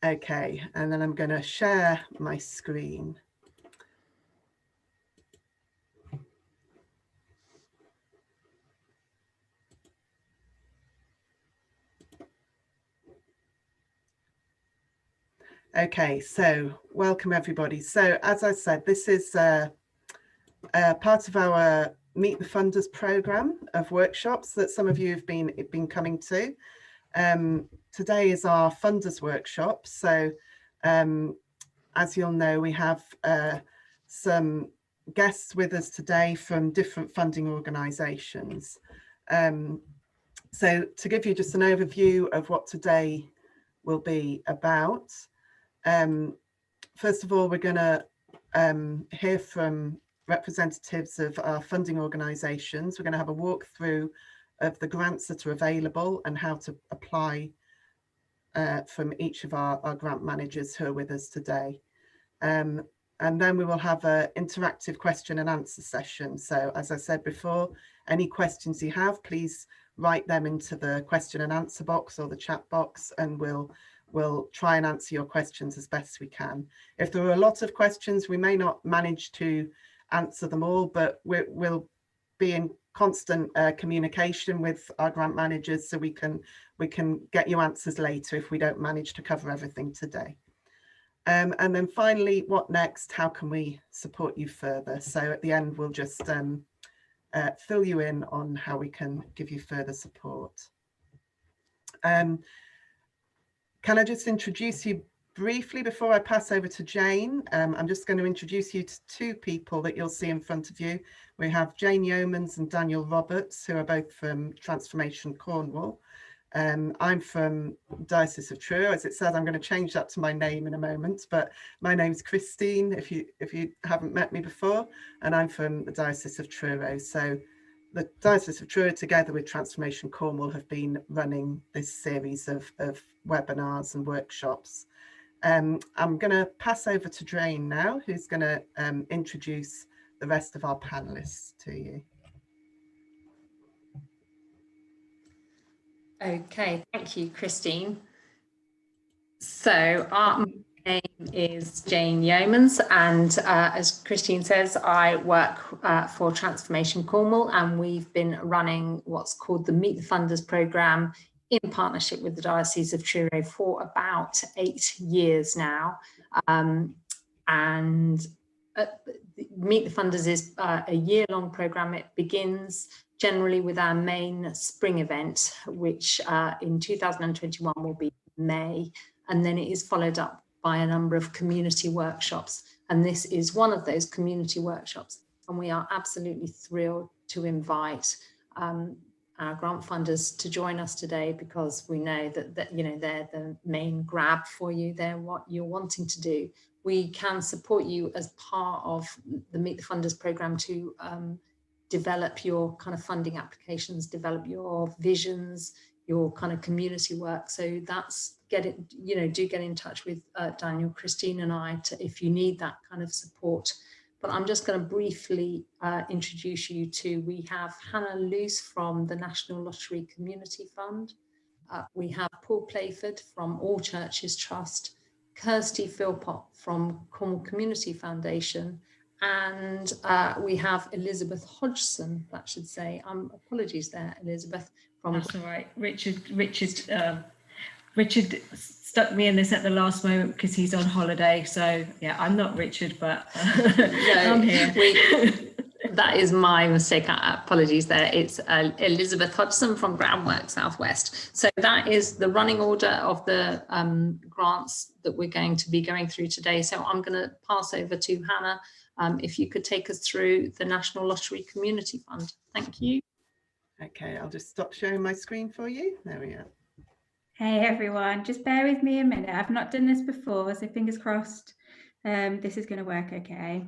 Okay, and then I'm going to share my screen. Okay, so welcome everybody. So as I said, this is part of our Meet the Funders program of workshops that some of you have been coming to. Today is our funders workshop. So as you'll know, we have some guests with us today from different funding organisations. So to give you just an overview of what today will be about, first of all, we're going to hear from representatives of our funding organisations. We're going to have a walkthrough of the grants that are available and how to apply from each of our grant managers who are with us today. And then we will have an interactive question and answer session. So as I said before, any questions you have, please write them into the question and answer box or the chat box, and we'll try and answer your questions as best we can. If there are a lot of questions, we may not manage to answer them all, but we'll be in constant communication with our grant managers, so we can get you answers later if we don't manage to cover everything today. And then finally, what next? How can we support you further? So at the end, we'll just fill you in on how we can give you further support. Can I just introduce you briefly before I pass over to Jane? I'm just going to introduce you to two people that you'll see in front of you. We have Jane Yeomans and Daniel Roberts, who are both from Transformation Cornwall. I'm from Diocese of Truro. As it says, I'm going to change that to my name in a moment, but my name's Christine, if you haven't met me before, and I'm from the Diocese of Truro. So the Diocese of Truro, together with Transformation Cornwall, have been running this series of webinars and workshops. I'm going to pass over to Jane now, who's going to introduce the rest of our panelists to you. Okay, thank you, Christine. So our name is Jane Yeomans, and as Christine says, I work for Transformation Cornwall, and we've been running what's called the Meet the Funders programme in partnership with the Diocese of Truro for about 8 years now. Meet the Funders is a year-long programme. It begins generally with our main spring event, which in 2021 will be May, and then it is followed up by a number of community workshops, and this is one of those community workshops, and we are absolutely thrilled to invite our grant funders to join us today, because we know that you know, they're the main grab for you. They're what you're wanting to do. We can support you as part of the Meet the Funders programme to develop your kind of funding applications, develop your visions, your kind of community work. So that's do get in touch with Daniel, Christine and I if you need that kind of support. But I'm just going to briefly introduce you to, we have Hannah Luce from the National Lottery Community Fund. We have Paul Playford from AllChurches Trust, Kirsty Philpott from Cornwall Community Foundation, and we have Elizabeth Hodgson, that should say. Apologies there, Elizabeth. That's all right. Richard stuck me in this at the last moment because he's on holiday. So yeah, I'm not Richard, but I'm here. That is my mistake. Apologies there. It's Elizabeth Hodgson from Groundworks Southwest. So that is the running order of the grants that we're going to be going through today. So I'm going to pass over to Hannah. If you could take us through the National Lottery Community Fund. Thank you. Okay, I'll just stop sharing my screen for you. There we go. Hey everyone, just bear with me a minute. I've not done this before, so fingers crossed this is going to work okay.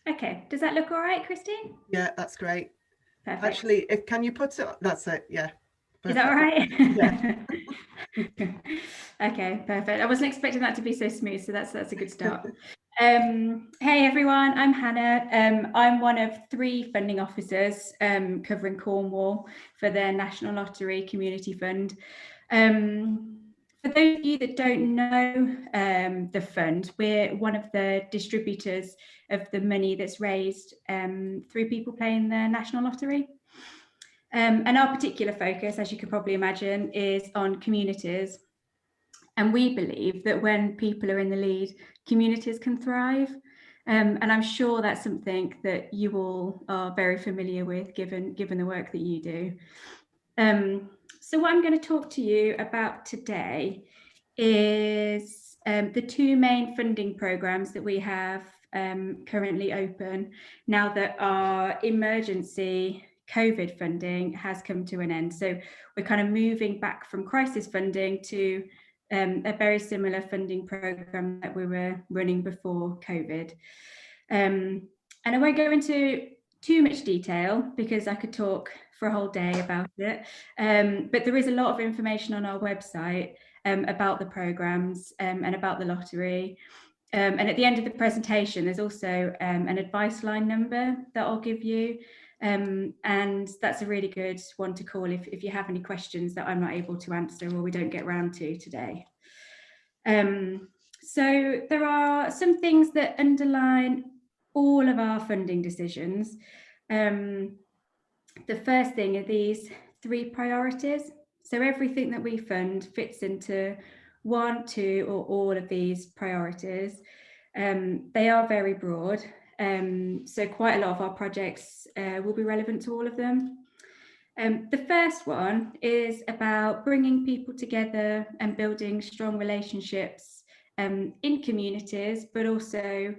Okay, does that look all right, Christine? Yeah, that's great. Perfect. Actually, can you put it, that's it, yeah. Perfect. Is that all right? Yeah. Okay, perfect. I wasn't expecting that to be so smooth, so that's a good start. Hey everyone, I'm Hannah. I'm one of 3 funding officers covering Cornwall for the National Lottery Community Fund. For those of you that don't know the fund, we're one of the distributors of the money that's raised through people playing the National Lottery. And our particular focus, as you can probably imagine, is on communities. And we believe that when people are in the lead, communities can thrive. And I'm sure that's something that you all are very familiar with, given the work that you do. So what I'm going to talk to you about today is the 2 main funding programs that we have currently open now that our emergency COVID funding has come to an end. So we're kind of moving back from crisis funding to a very similar funding program that we were running before COVID. And I won't go into too much detail because I could talk for a whole day about it. But there is a lot of information on our website about the programs and about the lottery. And at the end of the presentation, there's also an advice line number that I'll give you. And that's a really good one to call if you have any questions that I'm not able to answer or we don't get round to today. So there are some things that underline all of our funding decisions. The first thing are these 3 priorities. So everything that we fund fits into 1, 2, or all of these priorities. They are very broad. So quite a lot of our projects will be relevant to all of them. The first one is about bringing people together and building strong relationships in communities, but also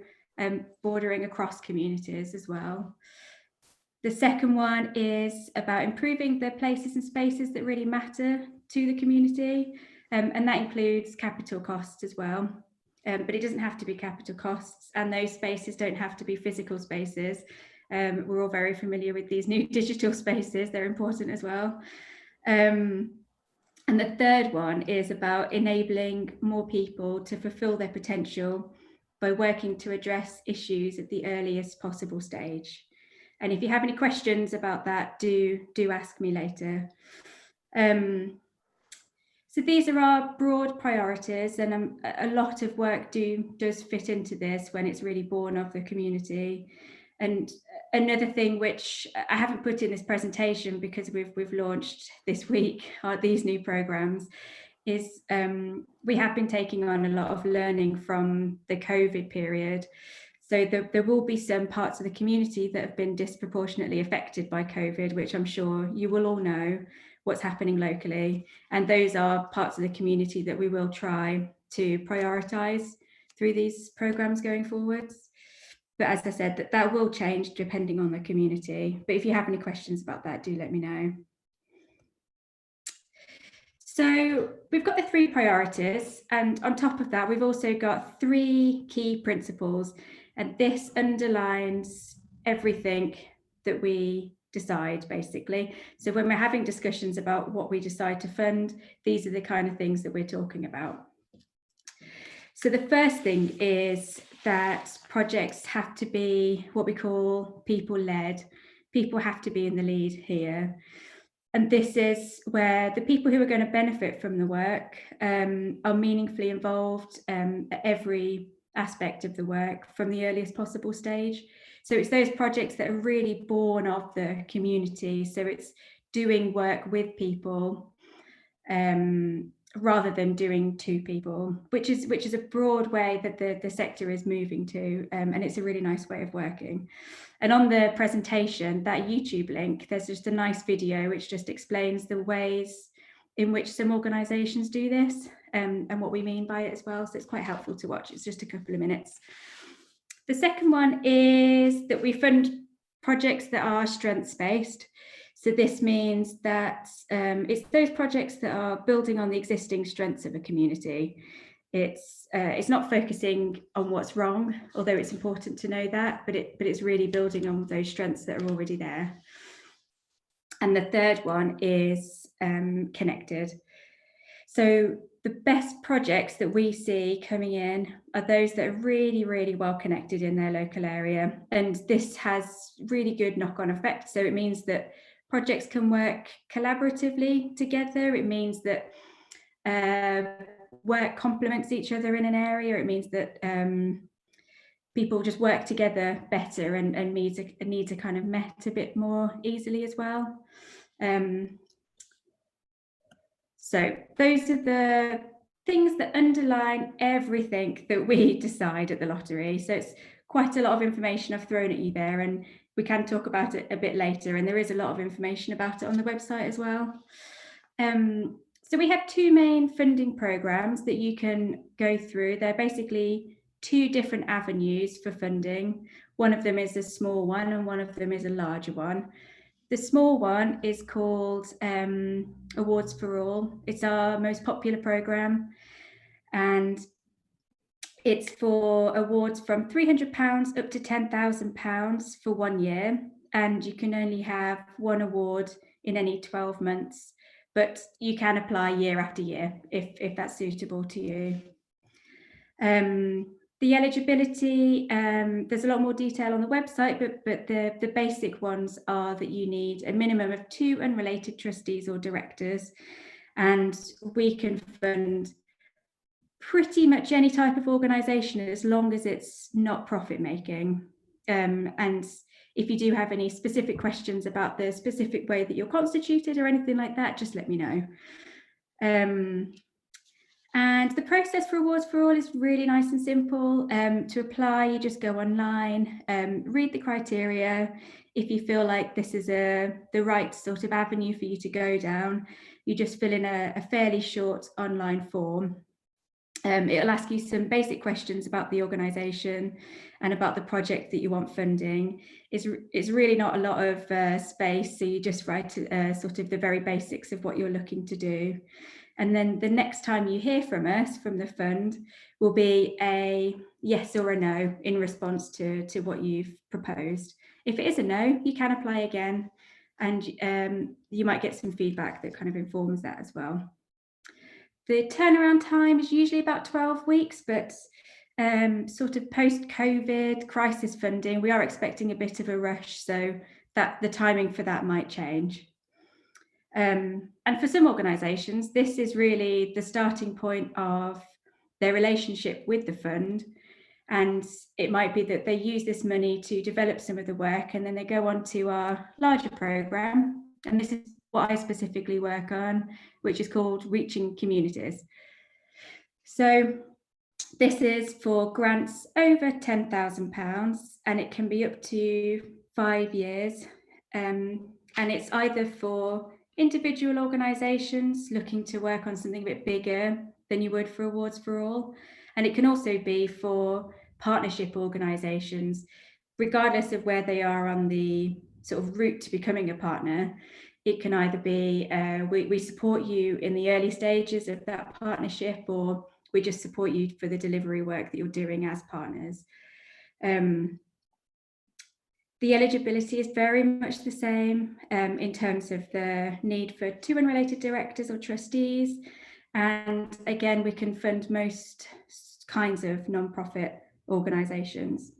bordering across communities as well. The second one is about improving the places and spaces that really matter to the community, and that includes capital costs as well. But it doesn't have to be capital costs, and those spaces don't have to be physical spaces. We're all very familiar with these new digital spaces, they're important as well. And the third one is about enabling more people to fulfill their potential by working to address issues at the earliest possible stage. And if you have any questions about that, do ask me later. So these are our broad priorities, and a lot of work does fit into this when it's really born of the community. And another thing which I haven't put in this presentation because we've launched this week these new programs is we have been taking on a lot of learning from the COVID period. So there will be some parts of the community that have been disproportionately affected by COVID, which I'm sure you will all know what's happening locally. And those are parts of the community that we will try to prioritise through these programmes going forwards. But as I said, that will change depending on the community. But if you have any questions about that, do let me know. So we've got the 3 priorities, and on top of that, we've also got 3 key principles, and this underlines everything that we decide, basically. So when we're having discussions about what we decide to fund, these are the kind of things that we're talking about. So the first thing is that projects have to be what we call people-led. People have to be in the lead here. And this is where the people who are going to benefit from the work are meaningfully involved at every aspect of the work from the earliest possible stage. So it's those projects that are really born of the community. So it's doing work with people rather than doing to people, which is a broad way that the sector is moving to, and it's a really nice way of working. And on the presentation, that YouTube link, there's just a nice video which just explains the ways in which some organisations do this and what we mean by it as well. So it's quite helpful to watch. It's just a couple of minutes. The second one is that we fund projects that are strengths-based. So this means that it's those projects that are building on the existing strengths of a community. It's not focusing on what's wrong, although it's important to know that, but it's really building on those strengths that are already there. And the third one is connected. So the best projects that we see coming in are those that are really, really well connected in their local area. And this has really good knock-on effects. So it means that projects can work collaboratively together. It means that work complements each other in an area. It means that people just work together better and needs are kind of met a bit more easily as well. So those are the things that underline everything that we decide at the lottery. So it's quite a lot of information I've thrown at you there, and we can talk about it a bit later, and there is a lot of information about it on the website as well. So we have two main funding programs that you can go through. They're basically two different avenues for funding. One of them is a small one and one of them is a larger one. The small one is called Awards for All. It's our most popular program, and it's for awards from £300 up to £10,000 for 1 year, and you can only have one award in any 12 months, but you can apply year after year if that's suitable to you. The eligibility, there's a lot more detail on the website, but the basic ones are that you need a minimum of 2 unrelated trustees or directors, and we can fund pretty much any type of organisation as long as it's not profit making. And if you do have any specific questions about the specific way that you're constituted or anything like that, just let me know. And the process for Awards for All is really nice and simple. To apply, you just go online, read the criteria. If you feel like this is the right sort of avenue for you to go down, you just fill in a fairly short online form. It'll ask you some basic questions about the organisation and about the project that you want funding. It's really not a lot of space, so you just write sort of the very basics of what you're looking to do. And then the next time you hear from us, from the fund, will be a yes or a no in response to what you've proposed. If it is a no, you can apply again, and you might get some feedback that kind of informs that as well. The turnaround time is usually about 12 weeks, but sort of post-COVID crisis funding, we are expecting a bit of a rush, so that the timing for that might change. And for some organisations, this is really the starting point of their relationship with the fund. And it might be that they use this money to develop some of the work, and then they go on to our larger programme. And this is what I specifically work on, which is called Reaching Communities. So this is for grants over £10,000, and it can be up to 5 years. And it's either for individual organisations looking to work on something a bit bigger than you would for Awards for All. And it can also be for partnership organisations, regardless of where they are on the sort of route to becoming a partner. It can either be we support you in the early stages of that partnership, or we just support you for the delivery work that you're doing as partners. The eligibility is very much the same in terms of the need for 2 unrelated directors or trustees. And again, we can fund most kinds of non-profit organisations.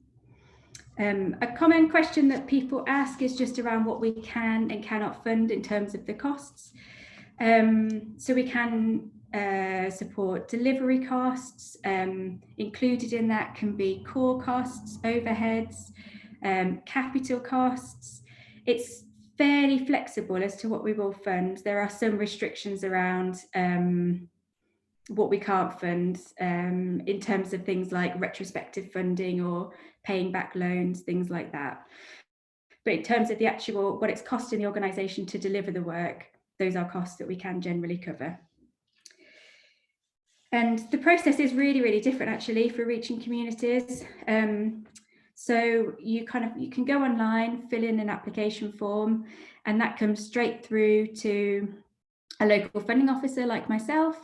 A common question that people ask is just around what we can and cannot fund in terms of the costs. So we can support delivery costs. Included in that can be core costs, overheads, capital costs. It's fairly flexible as to what we will fund. There are some restrictions around what we can't fund in terms of things like retrospective funding or paying back loans, things like that. But in terms of the actual, what it's costing the organisation to deliver the work, those are costs that we can generally cover. And the process is really, really different actually for Reaching Communities. So you can go online, fill in an application form, and that comes straight through to a local funding officer like myself.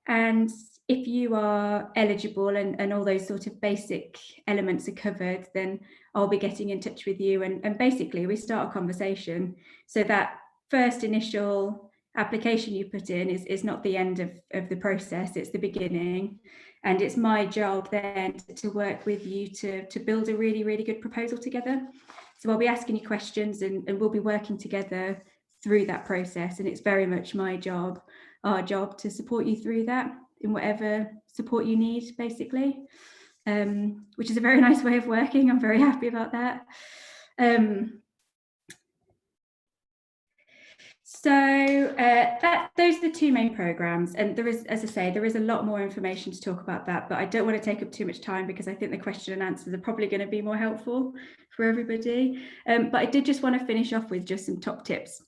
And if you are eligible and all those sort of basic elements are covered, then I'll be getting in touch with you, and basically we start a conversation. So that first initial application you put in is not the end of the process, it's the beginning. And it's my job then to work with you to build a really, really good proposal together. So I'll be asking you questions and we'll be working together through that process. And it's very much my job, our job, to support you through that in whatever support you need, basically, which is a very nice way of working. I'm very happy about that. Those are the two main programs, and there is, as I say, there is a lot more information to talk about that, but I don't want to take up too much time because I think the question and answers are probably going to be more helpful for everybody. But I did just want to finish off with just some top tips.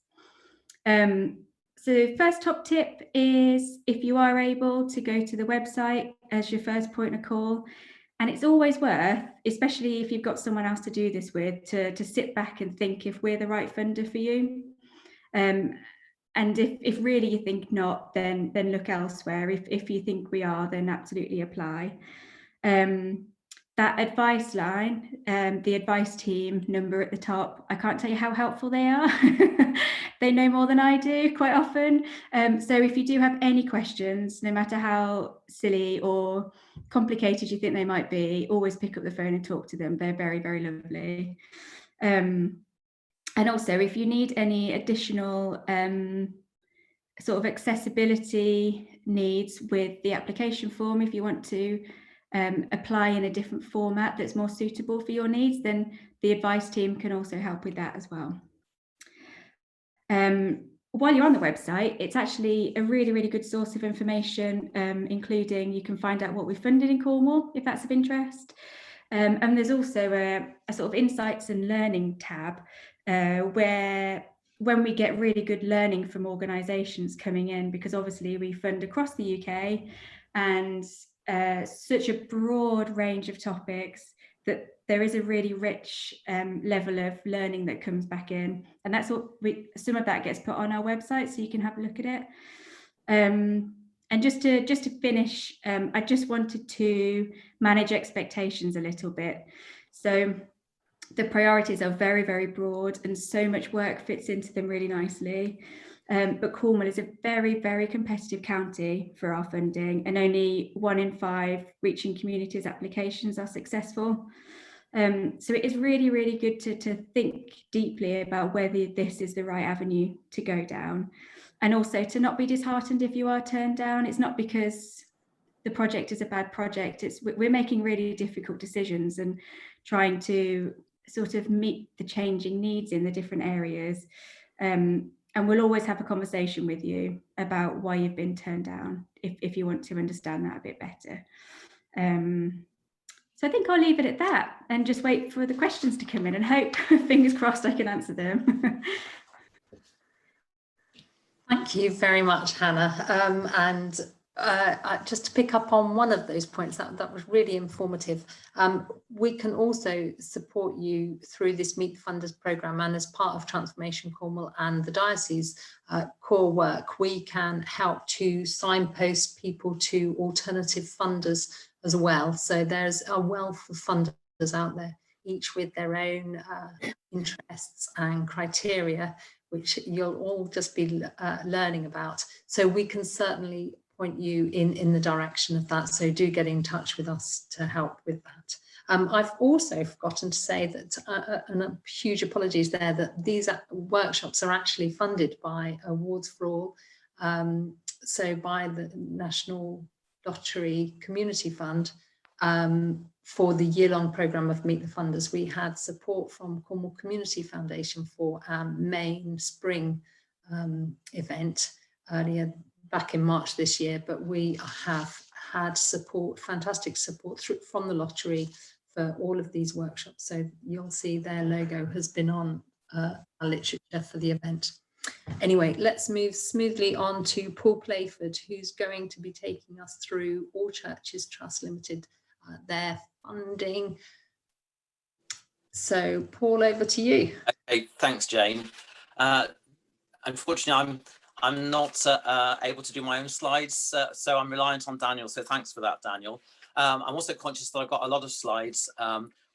So the first top tip is, if you are able to go to the website as your first point of call, and it's always worth, especially if you've got someone else to do this with, to sit back and think if we're the right funder for you. And if really you think not, then look elsewhere. If you think we are, then absolutely apply. That advice line, the advice team number at the top, I can't tell you how helpful they are. They know more than I do quite often. So if you do have any questions, no matter how silly or complicated you think they might be, always pick up the phone and talk to them. They're very, very lovely. And also, if you need any additional sort of accessibility needs with the application form, if you want to apply in a different format that's more suitable for your needs, then the advice team can also help with that as well. While you're on the website, it's actually a really, really good source of information, including you can find out what we've funded in Cornwall, if that's of interest. And there's also a sort of insights and learning tab, where when we get really good learning from organisations coming in, because obviously we fund across the UK and such a broad range of topics, that there is a really rich level of learning that comes back in, and that's what some of that gets put on our website, so you can have a look at it. And just to finish, I just wanted to manage expectations a little bit. So the priorities are very, very broad, and so much work fits into them really nicely. But Cornwall is a very, very competitive county for our funding, and only 1 in 5 reaching communities applications are successful. So it is really, really good to think deeply about whether this is the right avenue to go down, and also to not be disheartened if you are turned down. It's not because the project is a bad project. We're making really difficult decisions and trying to sort of meet the changing needs in the different areas. And we'll always have a conversation with you about why you've been turned down, if you want to understand that a bit better. So I think I'll leave it at that and just wait for the questions to come in and hope, fingers crossed, I can answer them. Thank you very much, Hannah. And just to pick up on one of those points, that was really informative. We can also support you through this Meet the Funders programme, and as part of Transformation Cornwall and the diocese core work, we can help to signpost people to alternative funders as well. So there's a wealth of funders out there, each with their own interests and criteria, which you'll all just be learning about. So we can certainly point you in the direction of that. So do get in touch with us to help with that. I've also forgotten to say that, and huge apologies there, that these workshops are actually funded by Awards for All, so by the National Lottery Community Fund. For the year-long programme of Meet the Funders, we had support from Cornwall Community Foundation for our main spring event earlier back in March this year, but we have had support, fantastic support from the lottery for all of these workshops. So you'll see their logo has been on our literature for the event. Anyway, let's move smoothly on to Paul Playford, who's going to be taking us through AllChurches Trust Limited, their funding. So Paul, over to you. Okay, thanks, Jane. Unfortunately, I'm not able to do my own slides, so I'm reliant on Daniel. So thanks for that, Daniel. I'm also conscious that I've got a lot of slides,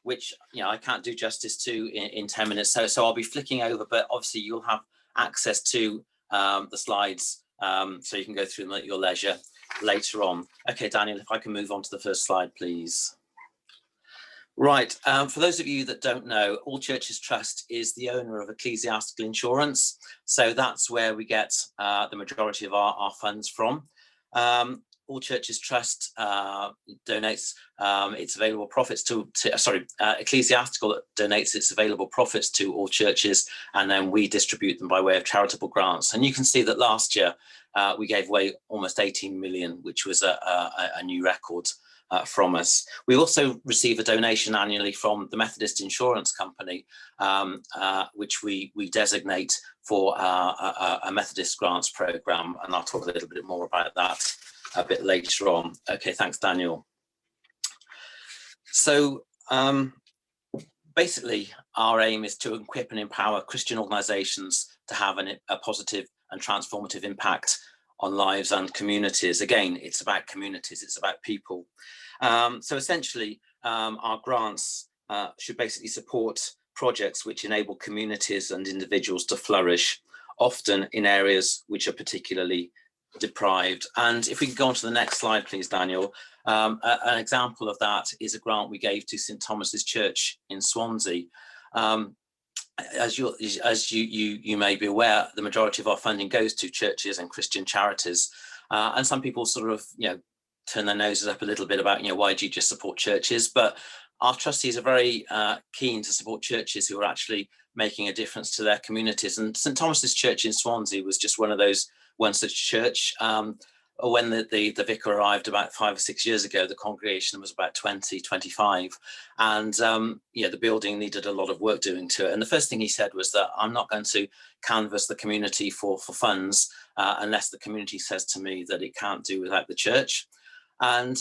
which I can't do justice to in 10 minutes. So I'll be flicking over, but obviously you'll have access to the slides so you can go through them at your leisure later on. Okay, Daniel, if I can move on to the first slide, please. Right, for those of you that don't know, AllChurches Trust is the owner of ecclesiastical insurance. So that's where we get the majority of our funds from. AllChurches Trust donates its available profits Ecclesiastical donates its available profits to all churches, and then we distribute them by way of charitable grants. And you can see that last year we gave away almost 18 million, which was a new record from us. We also receive a donation annually from the Methodist Insurance Company, which we designate for a Methodist grants program, and I'll talk a little bit more about that a bit later on. Okay, thanks, Daniel. So basically, our aim is to equip and empower Christian organisations to have a positive and transformative impact on lives and communities. Again, it's about communities, it's about people. So essentially, our grants should basically support projects which enable communities and individuals to flourish, often in areas which are particularly deprived. And if we can go on to the next slide, please, Daniel. An example of that is a grant we gave to St Thomas's Church in Swansea. As you may be aware, the majority of our funding goes to churches and Christian charities. And some people sort of, turn their noses up a little bit about, why do you just support churches? But our trustees are very keen to support churches who are actually making a difference to their communities. And St Thomas's Church in Swansea was just one of those one such church. When the vicar arrived about 5 or 6 years ago, the congregation was about 20, 25. And the building needed a lot of work doing to it. And the first thing he said was that I'm not going to canvass the community for funds unless the community says to me that it can't do without the church. And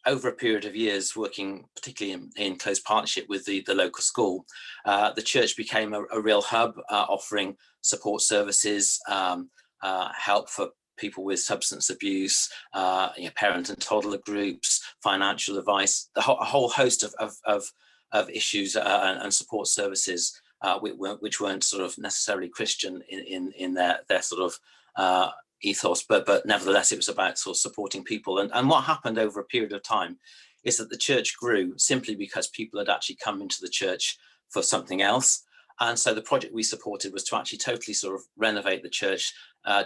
over a period of years, working particularly in close partnership with the local school, the church became a real hub, offering support services, help for people with substance abuse, parent and toddler groups, financial advice, a whole host of issues and support services which weren't sort of necessarily Christian in their sort of ethos, but nevertheless it was about sort of supporting people. And what happened over a period of time is that the church grew simply because people had actually come into the church for something else. And so the project we supported was to actually totally sort of renovate the church,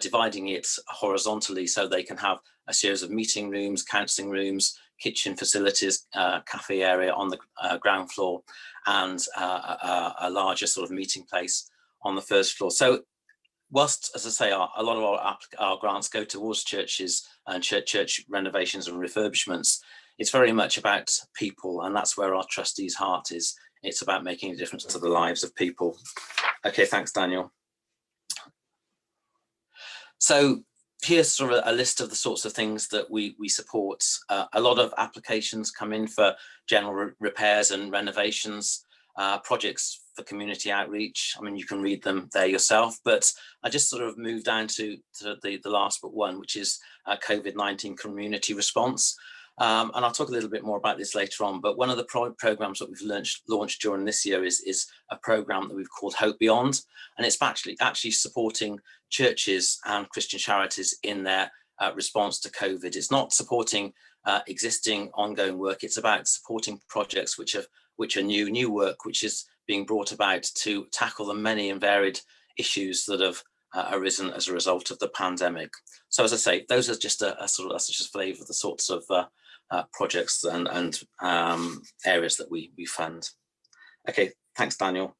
dividing it horizontally so they can have a series of meeting rooms, counselling rooms, kitchen facilities, cafe area on the ground floor, and a larger sort of meeting place on the first floor. So whilst, as I say, a lot of our grants go towards churches and church renovations and refurbishments, it's very much about people, and that's where our trustees' heart is. It's about making a difference to the lives of people. Okay, thanks, Daniel. So here's sort of a list of the sorts of things that we support. A lot of applications come in for general repairs and renovations, projects for community outreach. I mean, you can read them there yourself, but I just sort of moved down to the last but one, which is COVID-19 community response. And I'll talk a little bit more about this later on, but one of the programs that we've launched during this year is a program that we've called Hope Beyond, and it's actually supporting churches and Christian charities in their response to COVID. It's not supporting existing ongoing work, it's about supporting projects which are new work, which is being brought about to tackle the many and varied issues that have arisen as a result of the pandemic. So as I say, those are just that's just a flavour of the sorts of projects and areas that we fund. Okay, thanks, Daniel.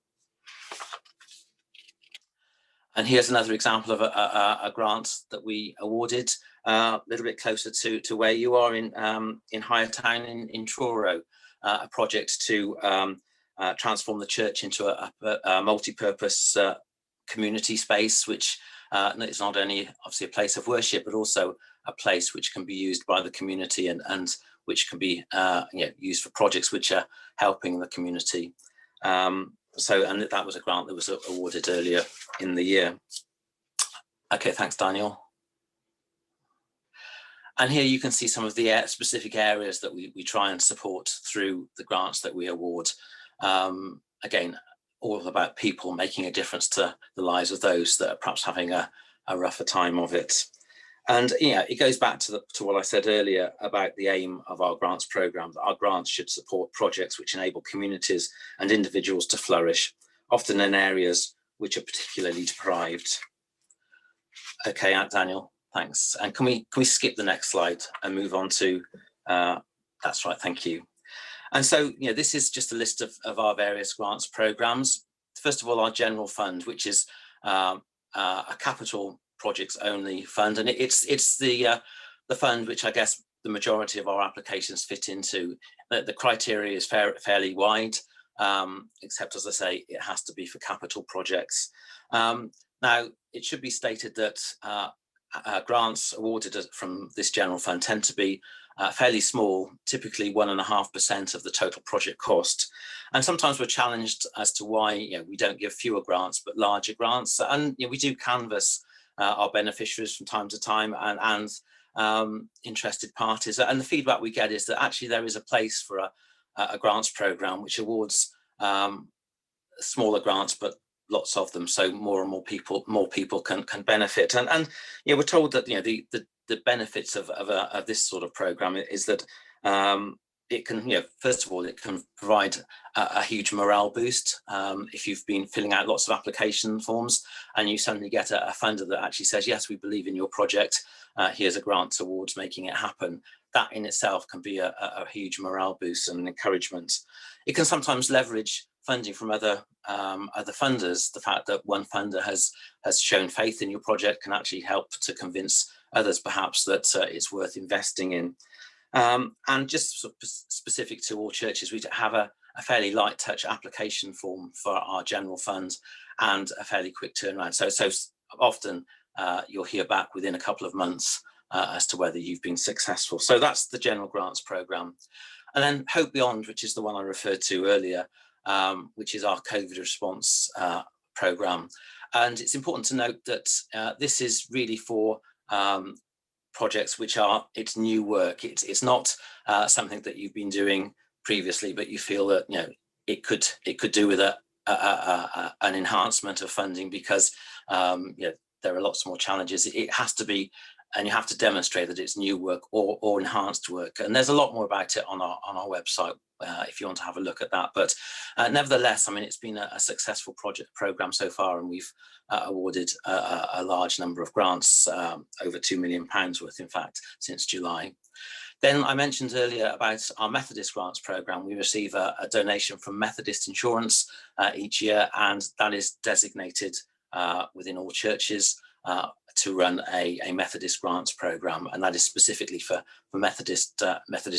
And here's another example of a grant that we awarded a little bit closer to where you are in Higher Town in Truro, a project to transform the church into a multi-purpose community space, which is not only obviously a place of worship, but also a place which can be used by the community and which can be used for projects which are helping the community. And that was a grant that was awarded earlier in the year. Okay, thanks, Daniel. And here you can see some of the specific areas that we try and support through the grants that we award. Again, all about people making a difference to the lives of those that are perhaps having a rougher time of it. And yeah, it goes back to what I said earlier about the aim of our grants program, that our grants should support projects which enable communities and individuals to flourish, often in areas which are particularly deprived. Okay, Daniel, thanks. And can we skip the next slide and move on to, that's right, thank you. And so, this is just a list of our various grants programs. First of all, our general fund, which is a capital projects only fund, and it's the fund which I guess the majority of our applications fit into. The criteria is fairly wide, except, as I say, it has to be for capital projects. Now, it should be stated that grants awarded from this general fund tend to be fairly small, typically 1.5% of the total project cost. And sometimes we're challenged as to why we don't give fewer grants but larger grants. And we do canvass our beneficiaries from time to time and interested parties. And the feedback we get is that actually there is a place for a grants program which awards smaller grants, but lots of them, so more and more people can benefit. And we're told that the benefits of this sort of program is that it can, first of all, it can provide a huge morale boost. If you've been filling out lots of application forms and you suddenly get a funder that actually says, yes, we believe in your project, here's a grant towards making it happen. That in itself can be a huge morale boost and encouragement. It can sometimes leverage funding from other funders. The fact that one funder has shown faith in your project can actually help to convince others perhaps that it's worth investing in. And just sort of specific to AllChurches, we have a fairly light touch application form for our general fund and a fairly quick turnaround. So often you'll hear back within a couple of months as to whether you've been successful. So that's the general grants program. And then Hope Beyond, which is the one I referred to earlier, which is our COVID response program. And it's important to note that this is really for projects which it's new work. It's not something that you've been doing previously, but you feel that it could do with an enhancement of funding because there are lots more challenges. It has to be, and you have to demonstrate that it's new work or enhanced work. And there's a lot more about it on our website if you want to have a look at that. But nevertheless, I mean, it's been a successful project program so far, and we've awarded a large number of grants, over £2 million worth, in fact, since July. Then I mentioned earlier about our Methodist grants program. We receive a donation from Methodist Insurance each year, and that is designated within AllChurches to run a Methodist grants program, and that is specifically for Methodist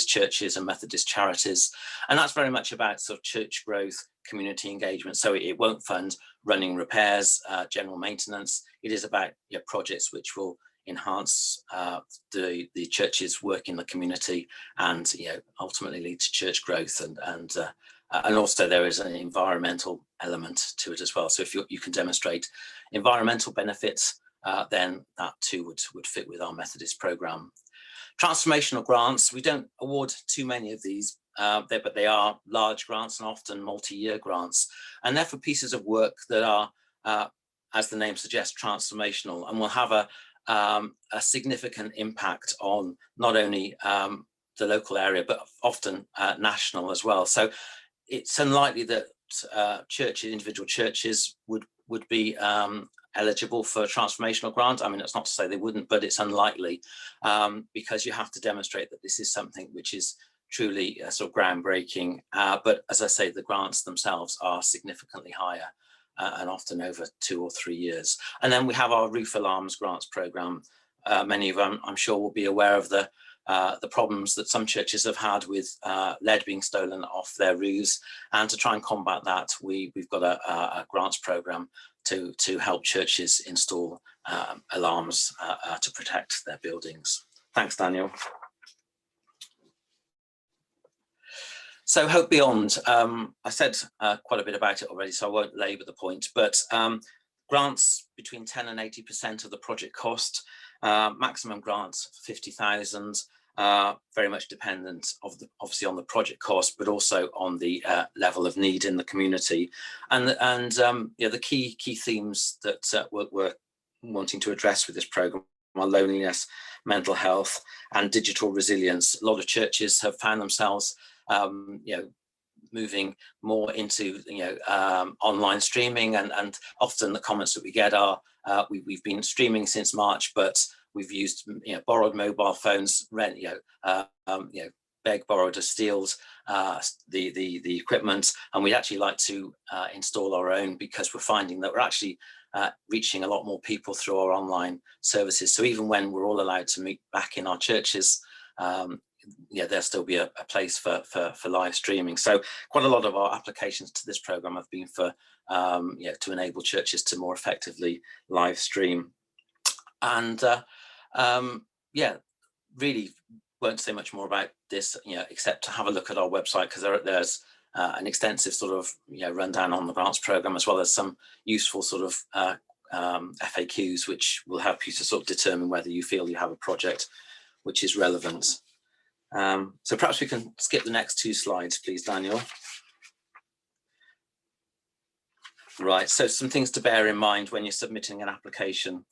churches and Methodist charities. And that's very much about sort of church growth, community engagement. So it won't fund running repairs, general maintenance. It is about projects which will enhance the church's work in the community and ultimately lead to church growth, and also there is an environmental element to it as well. So if you can demonstrate environmental benefits, then that too would fit with our Methodist program. Transformational grants, we don't award too many of these, but they are large grants and often multi-year grants, and they're for pieces of work that are, as the name suggests, transformational, and will have a significant impact on not only the local area, but often national as well. So it's unlikely that individual churches would be eligible for a transformational grant. I mean, that's not to say they wouldn't, but it's unlikely because you have to demonstrate that this is something which is truly sort of groundbreaking. But as I say, the grants themselves are significantly higher and often over 2 or 3 years. And then we have our roof alarms grants program. Many of them, I'm sure, will be aware of the problems that some churches have had with lead being stolen off their roofs. And to try and combat that, we've got a grants program to help churches install alarms to protect their buildings. Thanks, Daniel. So Hope Beyond, I said quite a bit about it already, so I won't labour the point, but grants between 10 and 80% of the project cost, maximum grants 50,000, very much dependent obviously on the project cost, but also on the level of need in the community. And the key themes that we're wanting to address with this programme are loneliness, mental health, and digital resilience. A lot of churches have found themselves, moving more into online streaming, and often the comments that we get are, we've been streaming since March, but we've used borrowed mobile phones, begged, borrowed, or stealed the equipment, and we'd actually like to install our own, because we're finding that we're actually reaching a lot more people through our online services. So even when we're all allowed to meet back in our churches, there'll still be a place for live streaming. So quite a lot of our applications to this program have been for to enable churches to more effectively live stream. And really won't say much more about this, except to have a look at our website, because there's an extensive sort of rundown on the grants program, as well as some useful sort of FAQs, which will help you to sort of determine whether you feel you have a project which is relevant. So perhaps we can skip the next 2 slides, please, Daniel. Right, so some things to bear in mind when you're submitting an application.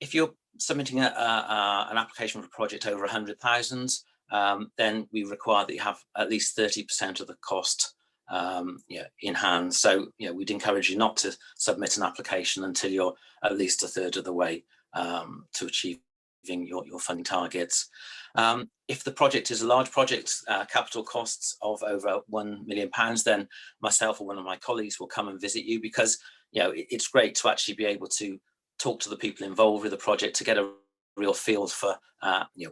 If you're submitting an application for a project over 100,000, then we require that you have at least 30% of the cost in hand. So we'd encourage you not to submit an application until you're at least a third of the way to achieving your funding targets. If the project is a large project, capital costs of over £1 million, then myself or one of my colleagues will come and visit you, because it's great to actually be able to talk to the people involved with the project to get a real feel for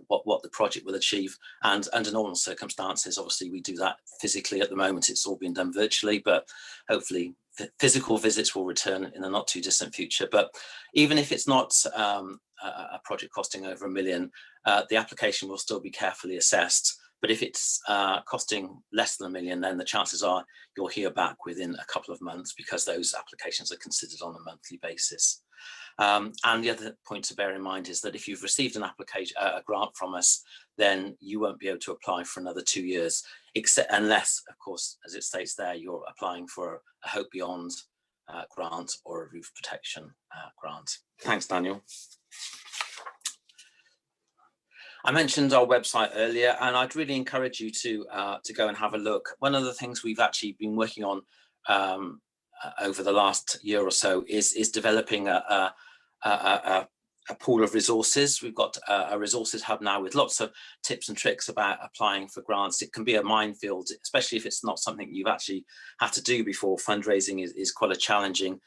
what the project will achieve. And under normal circumstances, obviously we do that physically. At the moment it's all being done virtually, but hopefully physical visits will return in the not too distant future. But even if it's not a project costing over £1 million, the application will still be carefully assessed. But if it's costing less than £1 million, then the chances are you'll hear back within a couple of months, because those applications are considered on a monthly basis. And the other point to bear in mind is that if you've received an application, a grant from us, then you won't be able to apply for another 2 years, except unless, of course, as it states there, you're applying for a Hope Beyond grant or a roof protection grant. Thanks, Daniel. I mentioned our website earlier, and I'd really encourage you to go and have a look. One of the things we've actually been working on over the last year or so is developing a pool of resources. We've got a resources hub now with lots of tips and tricks about applying for grants. It can be a minefield, especially if it's not something you've actually had to do before. Fundraising is quite a challenging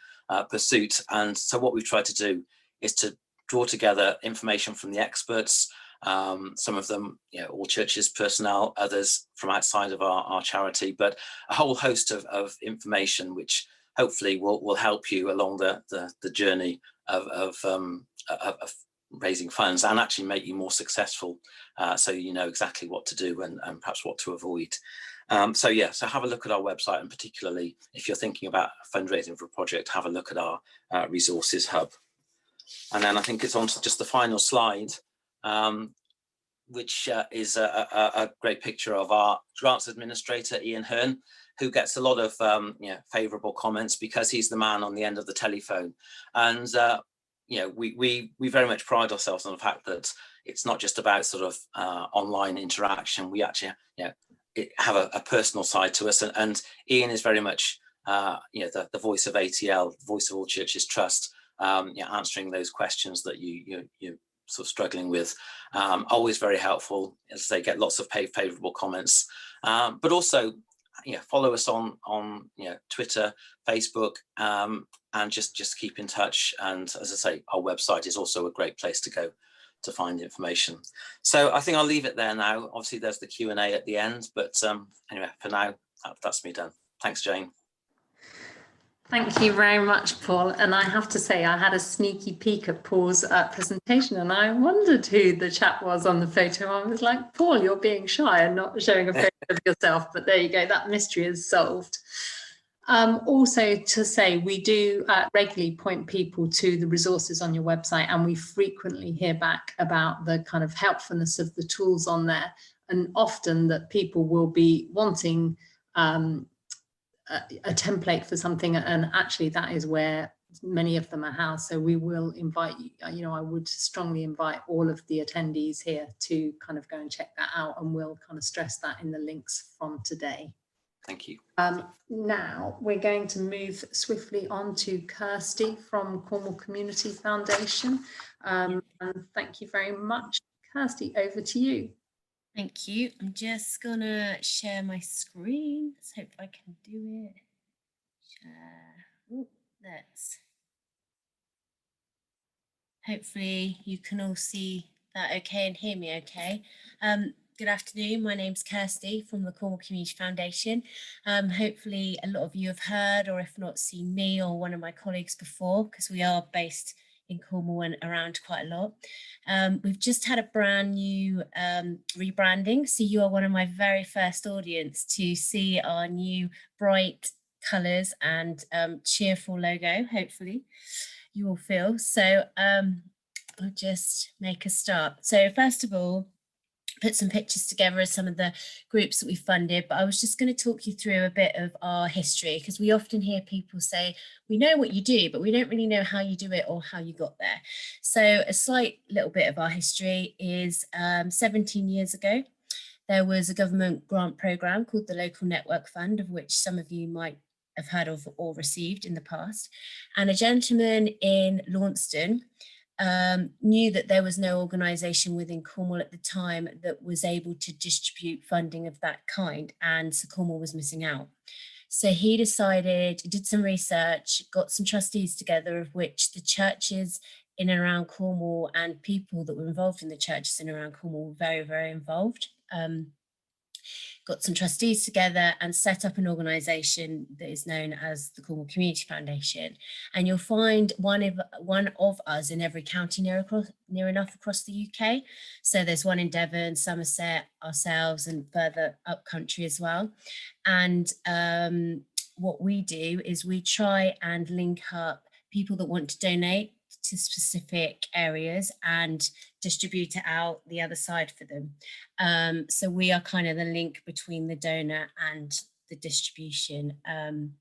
pursuit. And so what we've tried to do is to draw together information from the experts, some of them, AllChurches personnel, others from outside of our charity, but a whole host of information which hopefully will help you along the journey of raising funds, and actually make you more successful, so you know exactly what to do and perhaps what to avoid. So have a look at our website, and particularly if you're thinking about fundraising for a project, have a look at our resources hub. And then I think it's on to just the final slide, which is a great picture of our grants administrator, Ian Hearn, who gets a lot of favourable comments because he's the man on the end of the telephone. And we very much pride ourselves on the fact that it's not just about sort of online interaction. We actually have a personal side to us, and Ian is very much the voice of ATL, the voice of AllChurches Trust, answering those questions that you sort of struggling with. Always very helpful, as they get lots of favourable comments, but also follow us on Twitter, Facebook, and just keep in touch. And as I say, our website is also a great place to go to find information. So I think I'll leave it there now. Obviously there's the Q&A at the end, but anyway, for now, that's me done. Thanks, Jane. Thank you very much, Paul. And I have to say, I had a sneaky peek at Paul's presentation, and I wondered who the chap was on the photo. I was like, Paul, you're being shy and not showing a photo of yourself. But there you go, that mystery is solved. Also to say, we do regularly point people to the resources on your website, and we frequently hear back about the kind of helpfulness of the tools on there, and often that people will be wanting a template for something, and actually that is where many of them are housed. So we will invite you, I would strongly invite all of the attendees here to kind of go and check that out, and we'll kind of stress that in the links from today. Thank you. Now we're going to move swiftly on to Kirsty from Cornwall Community Foundation. And thank you very much. Kirsty, over to you. Thank you. I'm just gonna share my screen. Let's hope I can do it. Share. Ooh, hopefully you can all see that okay and hear me okay. Good afternoon, my name's Kirsty from the Cornwall Community Foundation. Hopefully a lot of you have heard, or if not seen me or one of my colleagues before, because we are based in Cornwall and around quite a lot. We've just had a brand new rebranding, so you are one of my very first audience to see our new bright colours and cheerful logo, hopefully you all feel. So I'll just make a start. So first of all, put some pictures together of some of the groups that we funded, but I was just going to talk you through a bit of our history, because we often hear people say, we know what you do, but we don't really know how you do it or how you got there. So a slight little bit of our history is 17 years ago, there was a government grant programme called the Local Network Fund, of which some of you might have heard of or received in the past. And a gentleman in Launceston knew that there was no organisation within Cornwall at the time that was able to distribute funding of that kind, and so Cornwall was missing out. So he decided, did some research, got some trustees together, of which the churches in and around Cornwall and people that were involved in the churches in and around Cornwall were very, very involved. Got some trustees together and set up an organisation that is known as the Cornwall Community Foundation. And you'll find one of us in every county near enough across the UK. So there's one in Devon, Somerset, ourselves, and further up country as well. And what we do is we try and link up people that want to donate to specific areas and distribute it out the other side for them. So we are kind of the link between the donor and the distribution. And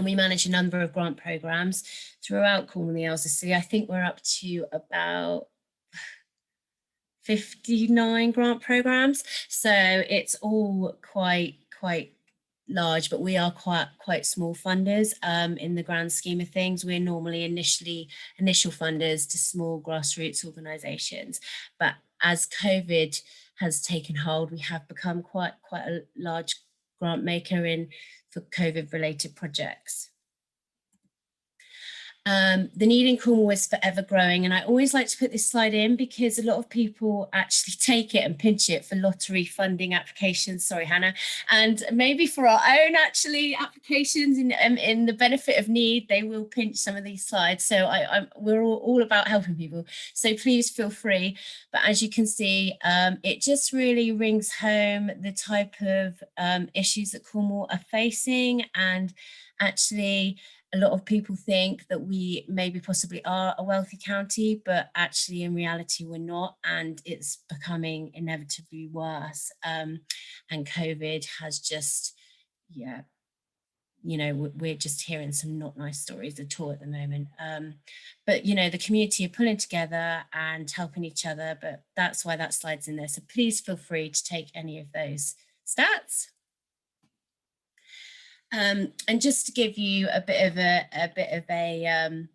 we manage a number of grant programmes throughout Cornwall and the LCC. I think we're up to about 59 grant programmes. So it's all quite large, but we are quite small funders in the grand scheme of things. We're normally initial funders to small grassroots organisations, but as COVID has taken hold, we have become quite a large grant maker for COVID related projects. The need in Cornwall is forever growing, and I always like to put this slide in because a lot of people actually take it and pinch it for lottery funding applications, sorry Hannah, and maybe for our own actually applications in the benefit of need, they will pinch some of these slides. So we're all about helping people, so please feel free. But as you can see, it just really rings home the type of issues that Cornwall are facing, and actually a lot of people think that we maybe possibly are a wealthy county, but actually in reality we're not, and it's becoming inevitably worse. And COVID has just, we're just hearing some not nice stories at all at the moment. But the community are pulling together and helping each other, but that's why that slide's in there. So please feel free to take any of those stats. And just to give you a bit of a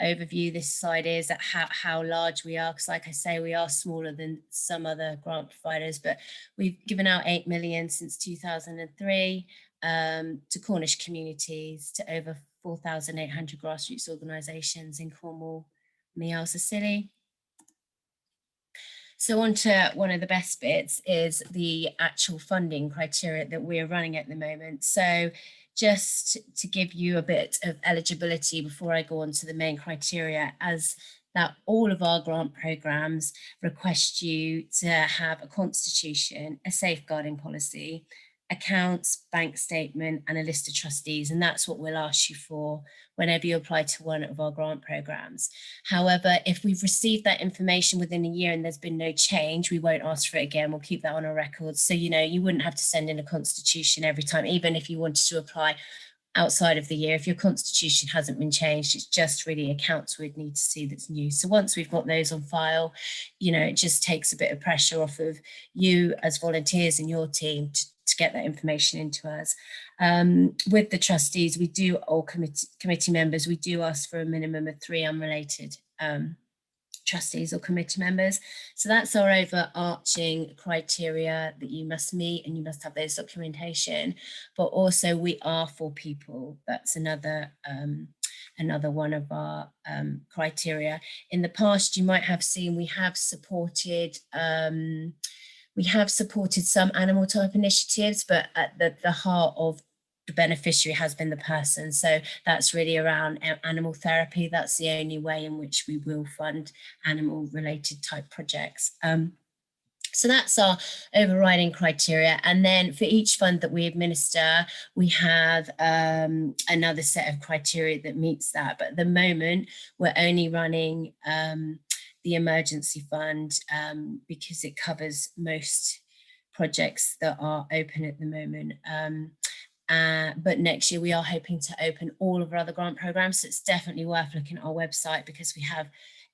overview, this slide is at how large we are, because like I say, we are smaller than some other grant providers, but we've given out 8 million since 2003 to Cornish communities, to over 4,800 grassroots organisations in Cornwall and the Isles of Scilly. So on to one of the best bits is the actual funding criteria that we're running at the moment. So just to give you a bit of eligibility before I go on to the main criteria, as that all of our grant programmes request you to have a constitution, a safeguarding policy, accounts, bank statement, and a list of trustees, and that's what we'll ask you for whenever you apply to one of our grant programmes. However, if we've received that information within a year and there's been no change, we won't ask for it again. We'll keep that on our records. So, you wouldn't have to send in a constitution every time, even if you wanted to apply outside of the year. If your constitution hasn't been changed, it's just really accounts we'd need to see that's new. So once we've got those on file, you know, it just takes a bit of pressure off of you as volunteers and your team to get that information into us. With the trustees, we do, all committee members, we do ask for a minimum of 3 unrelated trustees or committee members. So that's our overarching criteria that you must meet, and you must have those documentation. But also we are 4 people. That's another one of our criteria. In the past, you might have seen we have supported some animal type initiatives, but at the heart of the beneficiary has been the person. So that's really around animal therapy. That's the only way in which we will fund animal related type projects. So that's our overriding criteria. And then for each fund that we administer, we have another set of criteria that meets that. But at the moment, we're only running the emergency fund because it covers most projects that are open at the moment. But next year we are hoping to open all of our other grant programs. So it's definitely worth looking at our website, because we have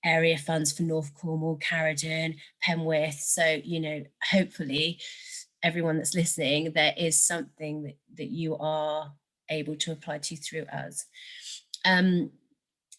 area funds for North Cornwall, Carridon, Penwith. So, you know, hopefully everyone that's listening, there is something that you are able to apply to through us.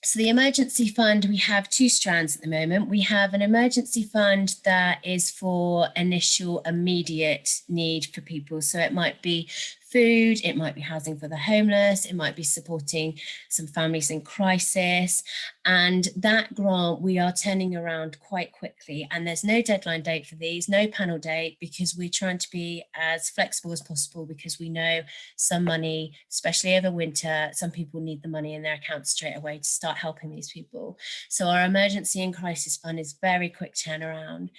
So the emergency fund, we have 2 strands at the moment. We have an emergency fund that is for initial immediate need for people. So it might be food, it might be housing for the homeless, it might be supporting some families in crisis. And that grant we are turning around quite quickly, and there's no deadline date for these, no panel date, because we're trying to be as flexible as possible, because we know some money, especially over winter, some people need the money in their account straight away to start helping these people. So our emergency and crisis fund is very quick turnaround.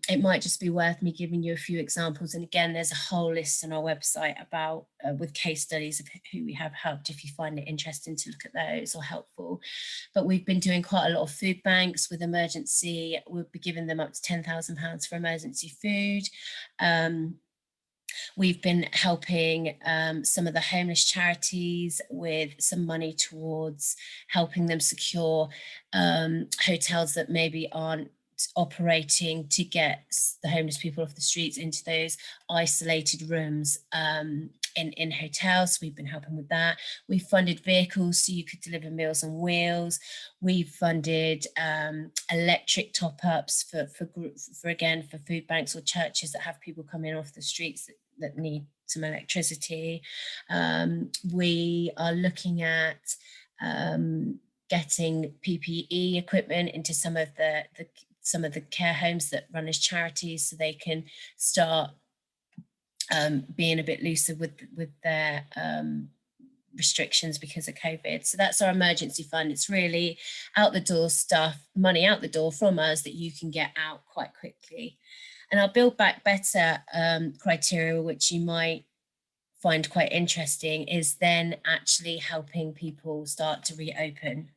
It might just be worth me giving you a few examples. And again, there's a whole list on our website about with case studies of who we have helped, if you find it interesting to look at those or helpful. But we've been doing quite a lot of food banks with emergency. We'll be giving them up to £10,000 for emergency food. We've been helping some of the homeless charities with some money towards helping them secure hotels that maybe aren't operating to get the homeless people off the streets into those isolated rooms in hotels. We've been helping with that. We've funded vehicles so you could deliver Meals on Wheels. We've funded electric top-ups for food banks or churches that have people coming off the streets that need some electricity. We are looking at getting PPE equipment into some of the care homes that run as charities, so they can start being a bit looser with their restrictions because of COVID. So that's our emergency fund. It's really out the door stuff, money out the door from us that you can get out quite quickly. And our Build Back Better criteria, which you might find quite interesting, is then actually helping people start to reopen.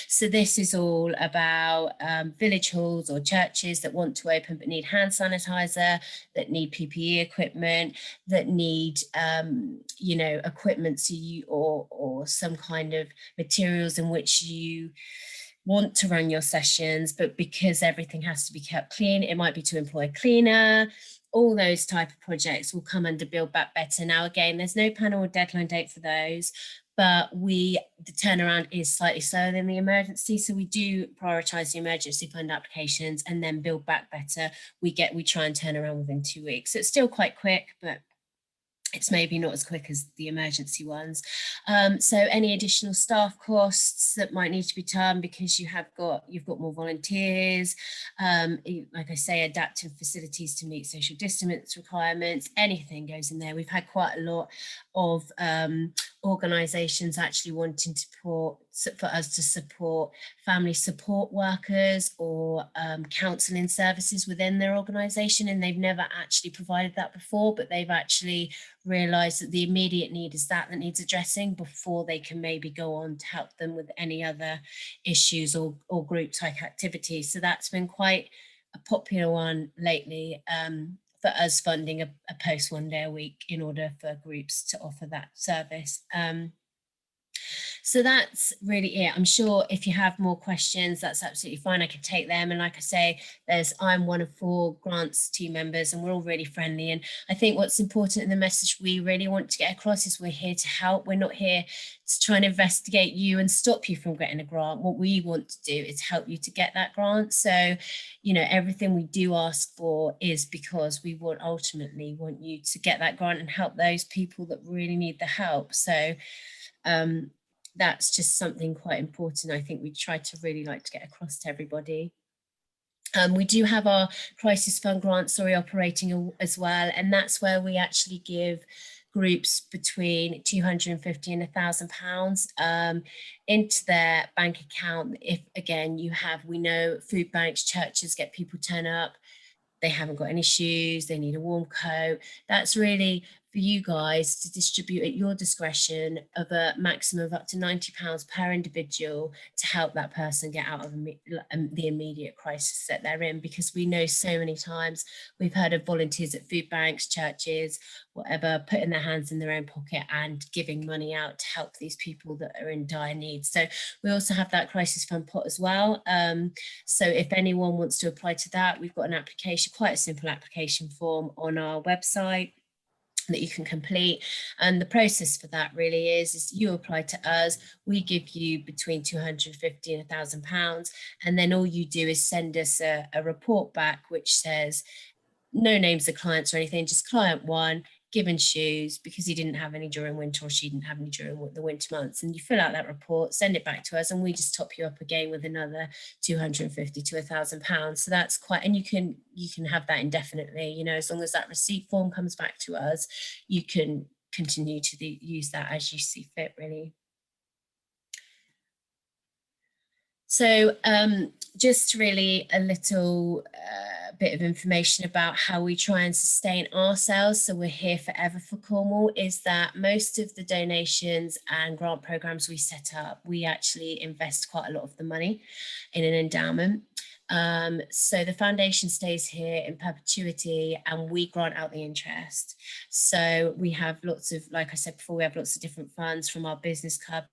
So this is all about village halls or churches that want to open but need hand sanitizer, that need PPE equipment, that need equipment so or some kind of materials in which you want to run your sessions, but because everything has to be kept clean, it might be to employ a cleaner. All those type of projects will come under Build Back Better. Now, again, there's no panel or deadline date for those, but the turnaround is slightly slower than the emergency. So we do prioritise the emergency fund applications, and then Build Back Better, we try and turn around within 2 weeks. So it's still quite quick, but it's maybe not as quick as the emergency ones. So any additional staff costs that might need to be done because you've got more volunteers, like I say, adapting facilities to meet social distance requirements, anything goes in there. We've had quite a lot of organisations actually wanting for us to support family support workers or counselling services within their organisation, and they've never actually provided that before, but they've actually realised that the immediate need is that needs addressing before they can maybe go on to help them with any other issues or group type activities. So that's been quite a popular one lately. for us funding a post 1 day a week in order for groups to offer that service. So that's really it. I'm sure if you have more questions, that's absolutely fine. I can take them. And like I say, I'm one of 4 grants team members, and we're all really friendly. And I think what's important in the message we really want to get across is we're here to help. We're not here to try and investigate you and stop you from getting a grant. What we want to do is help you to get that grant. So, you know, everything we do ask for is because we ultimately want you to get that grant and help those people that really need the help. So that's just something quite important. I think we try to really like to get across to everybody. We do have our crisis fund grant operating as well, and that's where we actually give groups between £250 and £1,000 into their bank account. If again we know food banks, churches get people turn up, they haven't got any shoes, they need a warm coat. That's really for you guys to distribute at your discretion of a maximum of up to £90 per individual to help that person get out of the immediate crisis that they're in. Because we know so many times we've heard of volunteers at food banks, churches, whatever, putting their hands in their own pocket and giving money out to help these people that are in dire need. So we also have that crisis fund pot as well. So if anyone wants to apply to that, we've got an application, quite a simple application form on our website that you can complete. And the process for that really is you apply to us, we give you between £250 and £1,000, and then all you do is send us a report back which says no names of clients or anything, just client 1 given shoes because he didn't have any during winter or she didn't have any during the winter months. And you fill out that report, send it back to us, and we just top you up again with another £250 to £1,000. So that's quite, and you can have that indefinitely, you know, as long as that receipt form comes back to us, you can continue to use that as you see fit, really. So just really a little bit of information about how we try and sustain ourselves. So we're here forever for Cornwall, is that most of the donations and grant programs we set up, we actually invest quite a lot of the money in an endowment. So the foundation stays here in perpetuity and we grant out the interest. So we have lots of, like I said before, we have lots of different funds from our business club,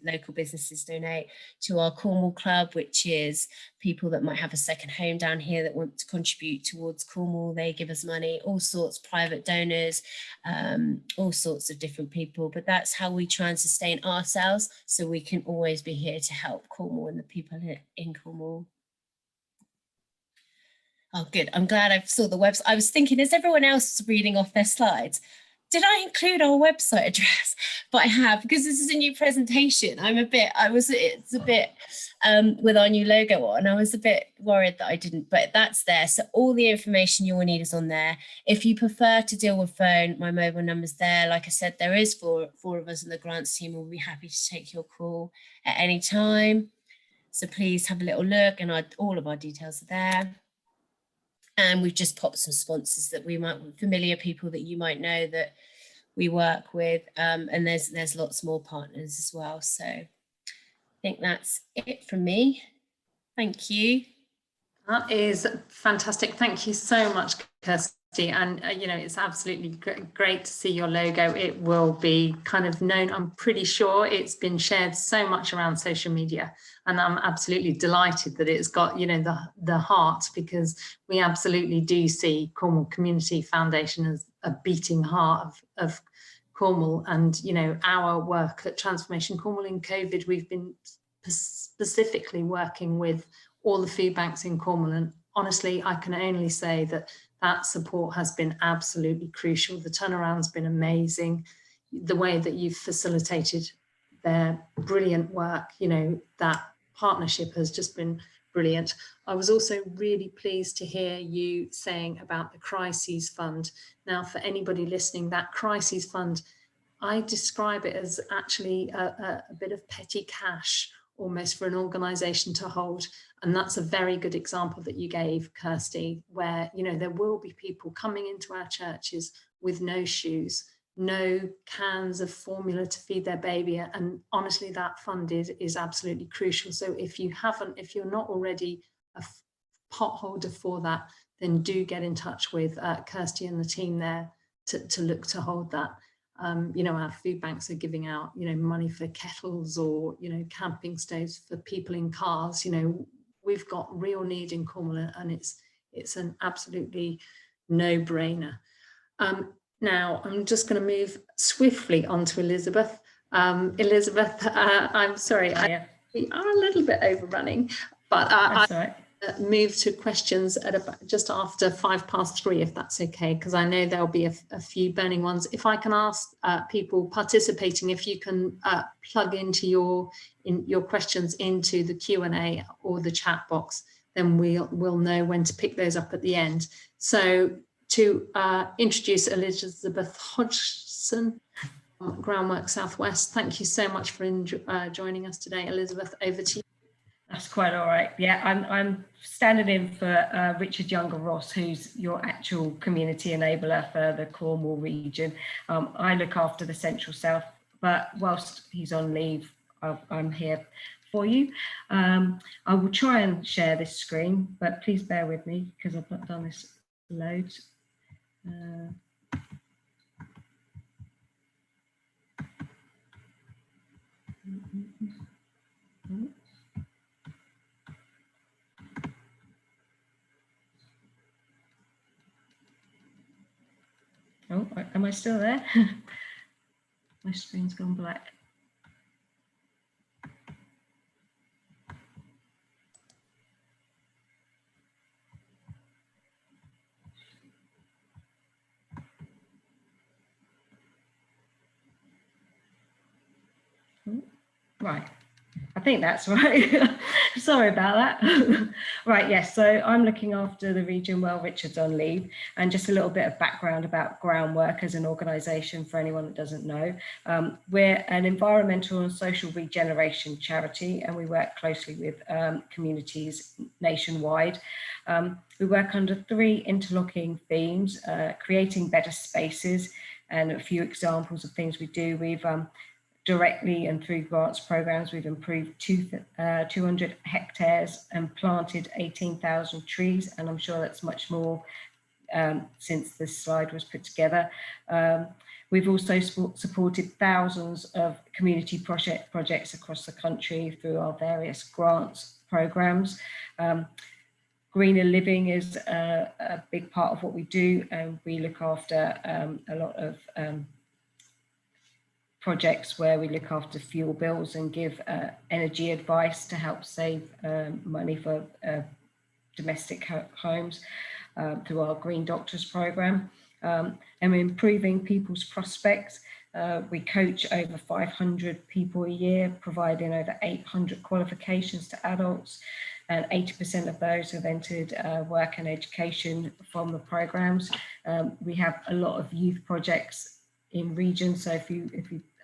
local businesses donate to our Cornwall club, which is people that might have a second home down here that want to contribute towards Cornwall. They give us money, all sorts, private donors, all sorts of different people. But that's how we try and sustain ourselves so we can always be here to help Cornwall and the people in Cornwall. Oh, good. I'm glad I saw the website. I was thinking, is everyone else reading off their slides? Did I include our website address? But I have, because this is a new presentation. It's a bit with our new logo on. I was a bit worried that I didn't, but that's there. So all the information you will need is on there. If you prefer to deal with phone, my mobile number's there. Like I said, there is four of us in the grants team. We'll be happy to take your call at any time. So please have a little look, and all of our details are there. And we've just popped some sponsors that familiar people that you might know that we work with. And there's lots more partners as well. So I think that's it from me. Thank you. That is fantastic. Thank you so much, Kirsty. And, you know, it's absolutely great to see your logo. It will be kind of known. I'm pretty sure it's been shared so much around social media. And I'm absolutely delighted that it's got, you know, the heart, because we absolutely do see Cornwall Community Foundation as a beating heart of Cornwall. And, you know, our work at Transformation Cornwall in COVID, we've been specifically working with all the food banks in Cornwall. And honestly, I can only say that support has been absolutely crucial. The turnaround's been amazing. The way that you've facilitated their brilliant work, you know, that partnership has just been brilliant. I was also really pleased to hear you saying about the Crises Fund. Now, for anybody listening, that Crises Fund, I describe it as actually a bit of petty cash almost for an organisation to hold. And that's a very good example that you gave, Kirsty, where, you know, there will be people coming into our churches with no shoes, no cans of formula to feed their baby. And honestly, that fund is absolutely crucial. So if you're not already a pot holder for that, then do get in touch with Kirsty and the team there to look to hold that. You know, our food banks are giving out, you know, money for kettles or, you know, camping stoves for people in cars. You know, we've got real need in Cornwall, and it's an absolutely no-brainer. Now, I'm just going to move swiftly on to Elizabeth. Elizabeth, I'm sorry, we are a little bit overrunning, but I move to questions at about just after 3:05, if that's okay, because I know there'll be a few burning ones. If I can ask people participating, if you can plug into your questions into the Q&A or the chat box, then we'll know when to pick those up at the end. So to introduce Elizabeth Hodgson, Groundworks Southwest. Thank you so much for joining us today, Elizabeth. Over to you. That's quite all right. Yeah, I'm standing in for Richard Younger-Ross, who's your actual community enabler for the Cornwall region. I look after the Central South, but whilst he's on leave, I'm here for you. I will try and share this screen, but please bear with me because I've not done this loads. Oh, am I still there? My screen's gone black. Right, I think that's right. Sorry about that. Right, yes, so I'm looking after the region while Richard's on leave, and just a little bit of background about Groundwork as an organisation for anyone that doesn't know. We're an environmental and social regeneration charity, and we work closely with communities nationwide. We work under 3 interlocking themes: creating better spaces, and a few examples of things we do. We've directly and through grants programs, we've improved 200 hectares and planted 18,000 trees, and I'm sure that's much more since this slide was put together. We've also supported thousands of community projects across the country through our various grants programs. Greener living is a big part of what we do, and we look after a lot of projects where we look after fuel bills and give energy advice to help save money for domestic homes through our Green Doctors program. And we're improving people's prospects. We coach over 500 people a year, providing over 800 qualifications to adults, and 80% of those have entered work and education from the programs. We have a lot of youth projects in region, so if you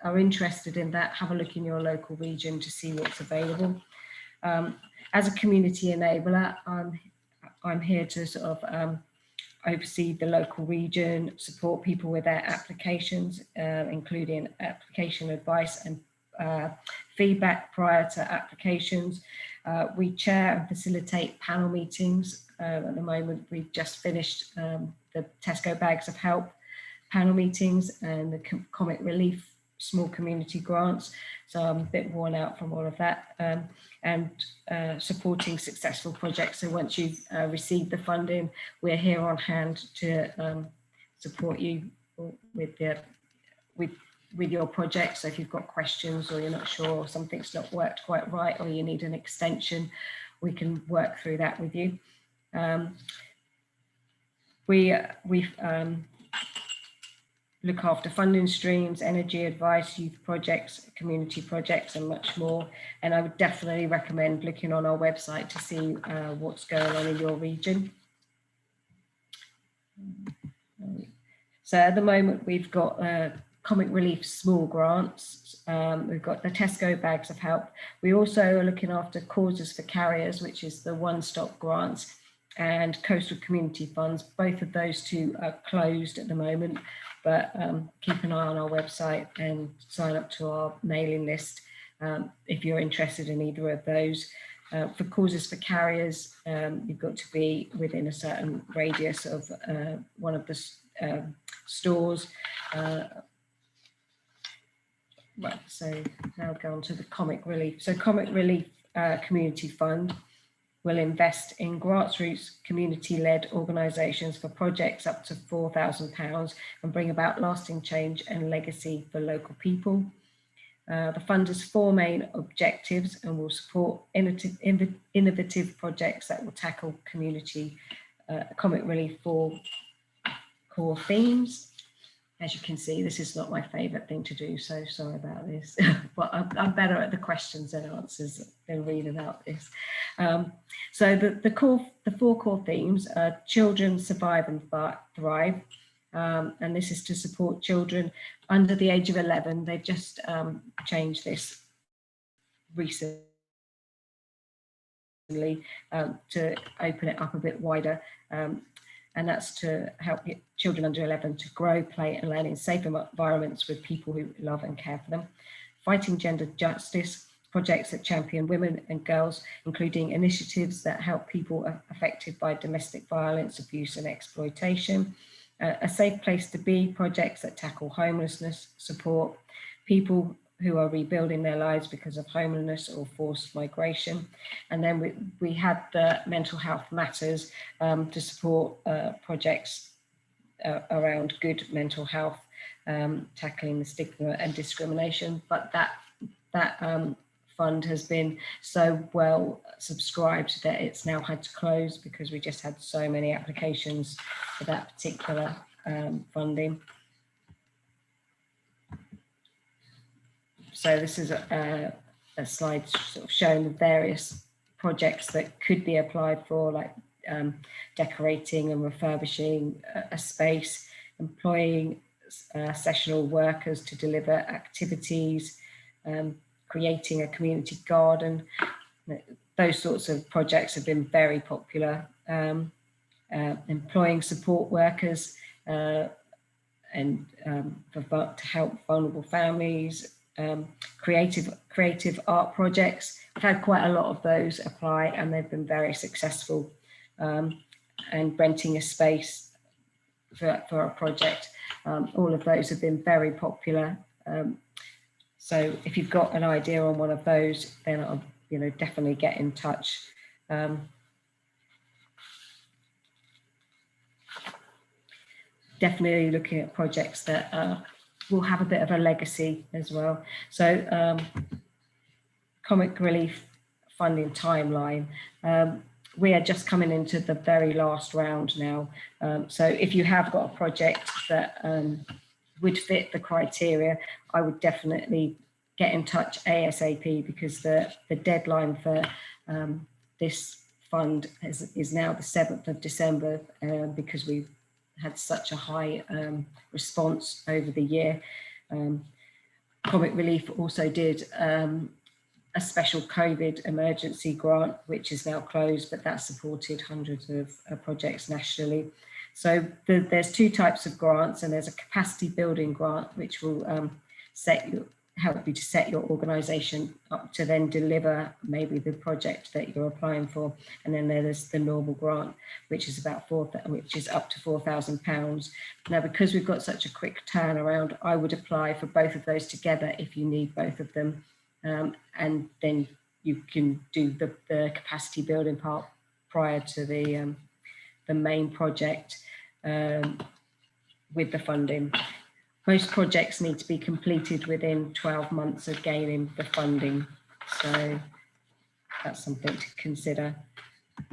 are interested in that, have a look in your local region to see what's available. As a community enabler, I'm here to sort of oversee the local region, support people with their applications, including application advice and feedback prior to applications. We chair and facilitate panel meetings. At the moment, we've just finished the Tesco Bags of Help panel meetings and the Comic Relief small community grants, so I'm a bit worn out from all of that, and supporting successful projects. So once you've received the funding, we're here on hand to support you with your project. So if you've got questions or you're not sure or something's not worked quite right or you need an extension, we can work through that with you. We've look after funding streams, energy advice, youth projects, community projects, and much more. And I would definitely recommend looking on our website to see what's going on in your region. So at the moment, we've got Comic Relief small grants. We've got the Tesco Bags of Help. We also are looking after Causes for Carriers, which is the one-stop grants, and Coastal Community Funds. Both of those two are closed at the moment, but keep an eye on our website and sign up to our mailing list if you're interested in either of those. For causes for carriers, you've got to be within a certain radius of one of the stores. Right, so now go on to the Comic Relief. So Comic Relief Community Fund will invest in grassroots community-led organisations for projects up to £4,000 and bring about lasting change and legacy for local people. The fund has 4 main objectives and will support innovative projects that will tackle community comic relief 4 core themes. As you can see, this is not my favourite thing to do, so sorry about this. But I'm better at the questions and answers than reading about this. So the 4 core themes are children, survive and thrive. And this is to support children under the age of 11. They've just changed this recently to open it up a bit wider. And that's to help children under 11 to grow, play and learn in safe environments with people who love and care for them. Fighting gender justice, projects that champion women and girls, including initiatives that help people affected by domestic violence, abuse and exploitation. A safe place to be, projects that tackle homelessness, support people who are rebuilding their lives because of homelessness or forced migration. And then we had the Mental Health Matters to support projects around good mental health, tackling the stigma and discrimination. But that fund has been so well subscribed that it's now had to close because we just had so many applications for that particular funding. So this is a slide sort of showing the various projects that could be applied for, like decorating and refurbishing a space, employing sessional workers to deliver activities, creating a community garden. Those sorts of projects have been very popular. Employing support workers to help vulnerable families. Creative art projects. I've had quite a lot of those apply and they've been very successful. And renting a space for a project. All of those have been very popular. So if you've got an idea on one of those, then I'll definitely get in touch. Definitely looking at projects that will have a bit of a legacy as well. So Comic Relief funding timeline. We are just coming into the very last round now. So if you have got a project that would fit the criteria, I would definitely get in touch ASAP, because the deadline for this fund is now the 7th of December, because we've had such a high response over the year. Comic Relief also did a special COVID emergency grant, which is now closed, but that supported hundreds of projects nationally. So there's 2 types of grants, and there's a capacity building grant, which will help you to set your organisation up to then deliver maybe the project that you're applying for. And then there's the normal grant, which is up to £4,000. Now, because we've got such a quick turnaround, I would apply for both of those together if you need both of them. And then you can do the capacity building part prior to the main project with the funding. Most projects need to be completed within 12 months of gaining the funding. So that's something to consider.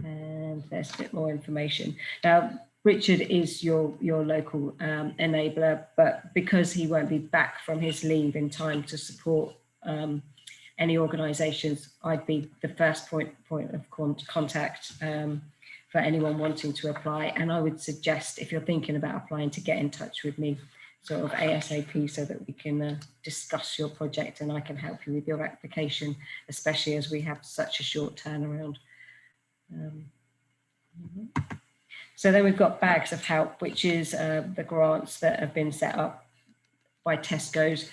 And there's a bit more information. Now, Richard is your local enabler, but because he won't be back from his leave in time to support any organisations, I'd be the first point of contact for anyone wanting to apply. And I would suggest, if you're thinking about applying, to get in touch with me sort of ASAP, so that we can discuss your project and I can help you with your application, especially as we have such a short turnaround. So then we've got Bags of Help, which is the grants that have been set up by Tesco's,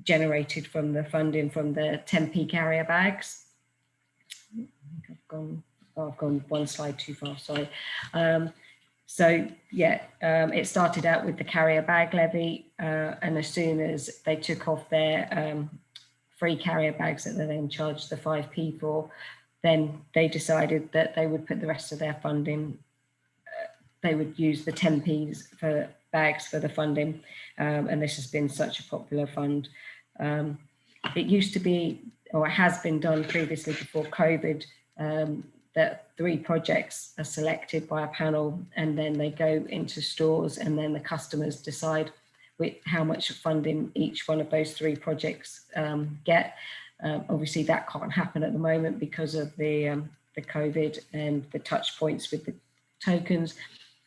generated from the funding from the 10p carrier bags. I've gone one slide too far, sorry. So yeah, it started out with the carrier bag levy, and as soon as they took off their free carrier bags that they then charged the 5p for, then they decided that they would put the rest of their funding, they would use the 10p's for bags for the funding, and this has been such a popular fund. It used to be, or it has been done previously before COVID, that 3 projects are selected by a panel, and then they go into stores, and then the customers decide how much funding each one of those 3 projects get. Obviously that can't happen at the moment because of the COVID and the touch points with the tokens.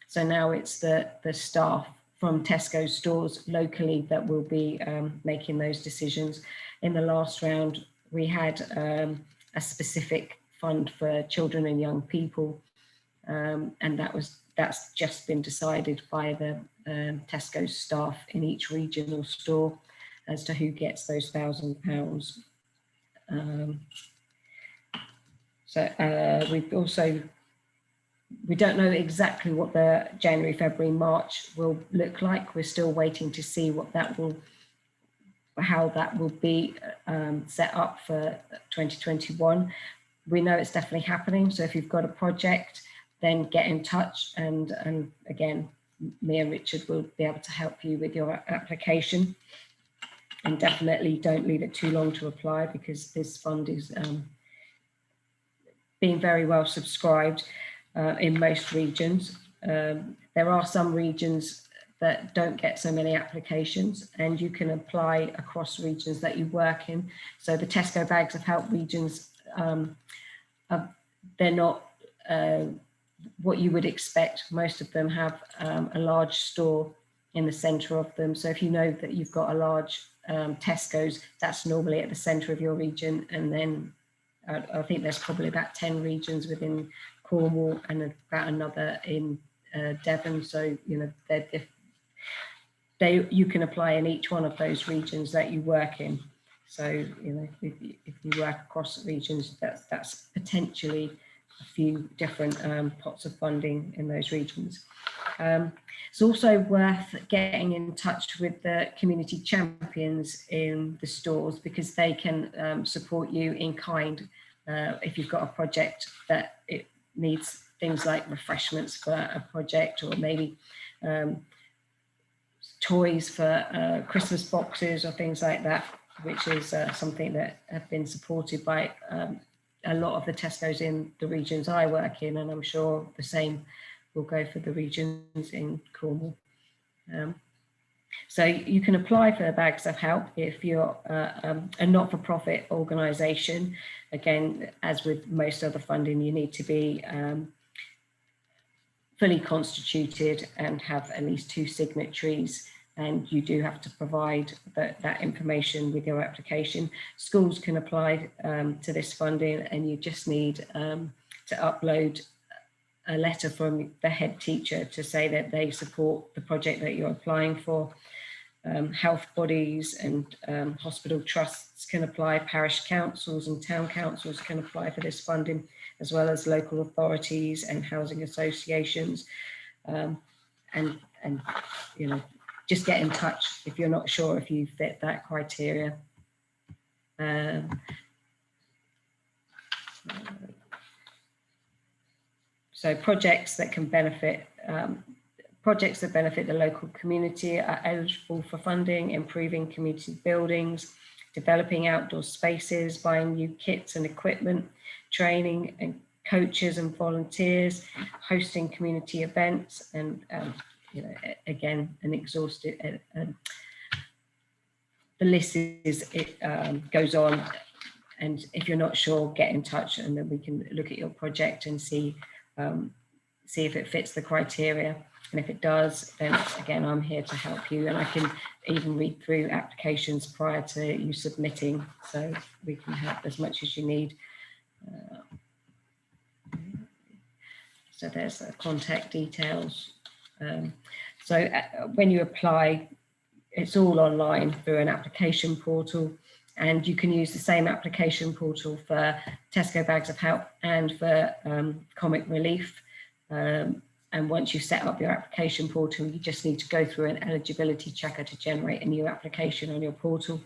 So now it's the staff from Tesco stores locally that will be making those decisions. In the last round, we had a specific fund for children and young people, and that's just been decided by the Tesco staff in each regional store as to who gets those £1,000. So we've also, we don't know exactly what the January, February, March will look like. We're still waiting to see what that will, how that will be set up for 2021. We know it's definitely happening. So if you've got a project, then get in touch, and again, me and Richard will be able to help you with your application. And definitely don't leave it too long to apply, because this fund is being very well subscribed in most regions. There are some regions that don't get so many applications, and you can apply across regions that you work in. So the Tesco Bags of Help regions, they're not what you would expect. Most of them have a large store in the centre of them. So if you know that you've got a large Tesco's, that's normally at the centre of your region. And then I think there's probably about 10 regions within Cornwall and about another in Devon. So, you know, you can apply in each one of those regions that you work in. So, you know, if you work across regions, that's potentially a few different pots of funding in those regions. It's also worth getting in touch with the community champions in the stores, because they can support you in kind. If you've got a project that it needs things like refreshments for a project, or maybe toys for Christmas boxes or things like that, which is something that have been supported by a lot of the Tesco's in the regions I work in, and I'm sure the same will go for the regions in Cornwall. So you can apply for the Bags of Help if you're a not-for-profit organisation. Again, as with most other funding, you need to be fully constituted and have at least 2 signatories, and you do have to provide that information with your application. Schools can apply to this funding, and you just need to upload a letter from the head teacher to say that they support the project that you're applying for. Health bodies and hospital trusts can apply, parish councils and town councils can apply for this funding, as well as local authorities and housing associations. And you know, just get in touch if you're not sure if you fit that criteria. So projects that can benefit the local community are eligible for funding: improving community buildings, developing outdoor spaces, buying new kits and equipment, training and coaches and volunteers, hosting community events, and you know, again, an exhaustive. The list goes on, and if you're not sure, get in touch, and then we can look at your project and see if it fits the criteria. And if it does, then again, I'm here to help you, and I can even read through applications prior to you submitting, so we can help as much as you need. So there's the contact details. So when you apply, it's all online through an application portal. And you can use the same application portal for Tesco Bags of Help and for Comic Relief. And once you've set up your application portal, you just need to go through an eligibility checker to generate a new application on your portal.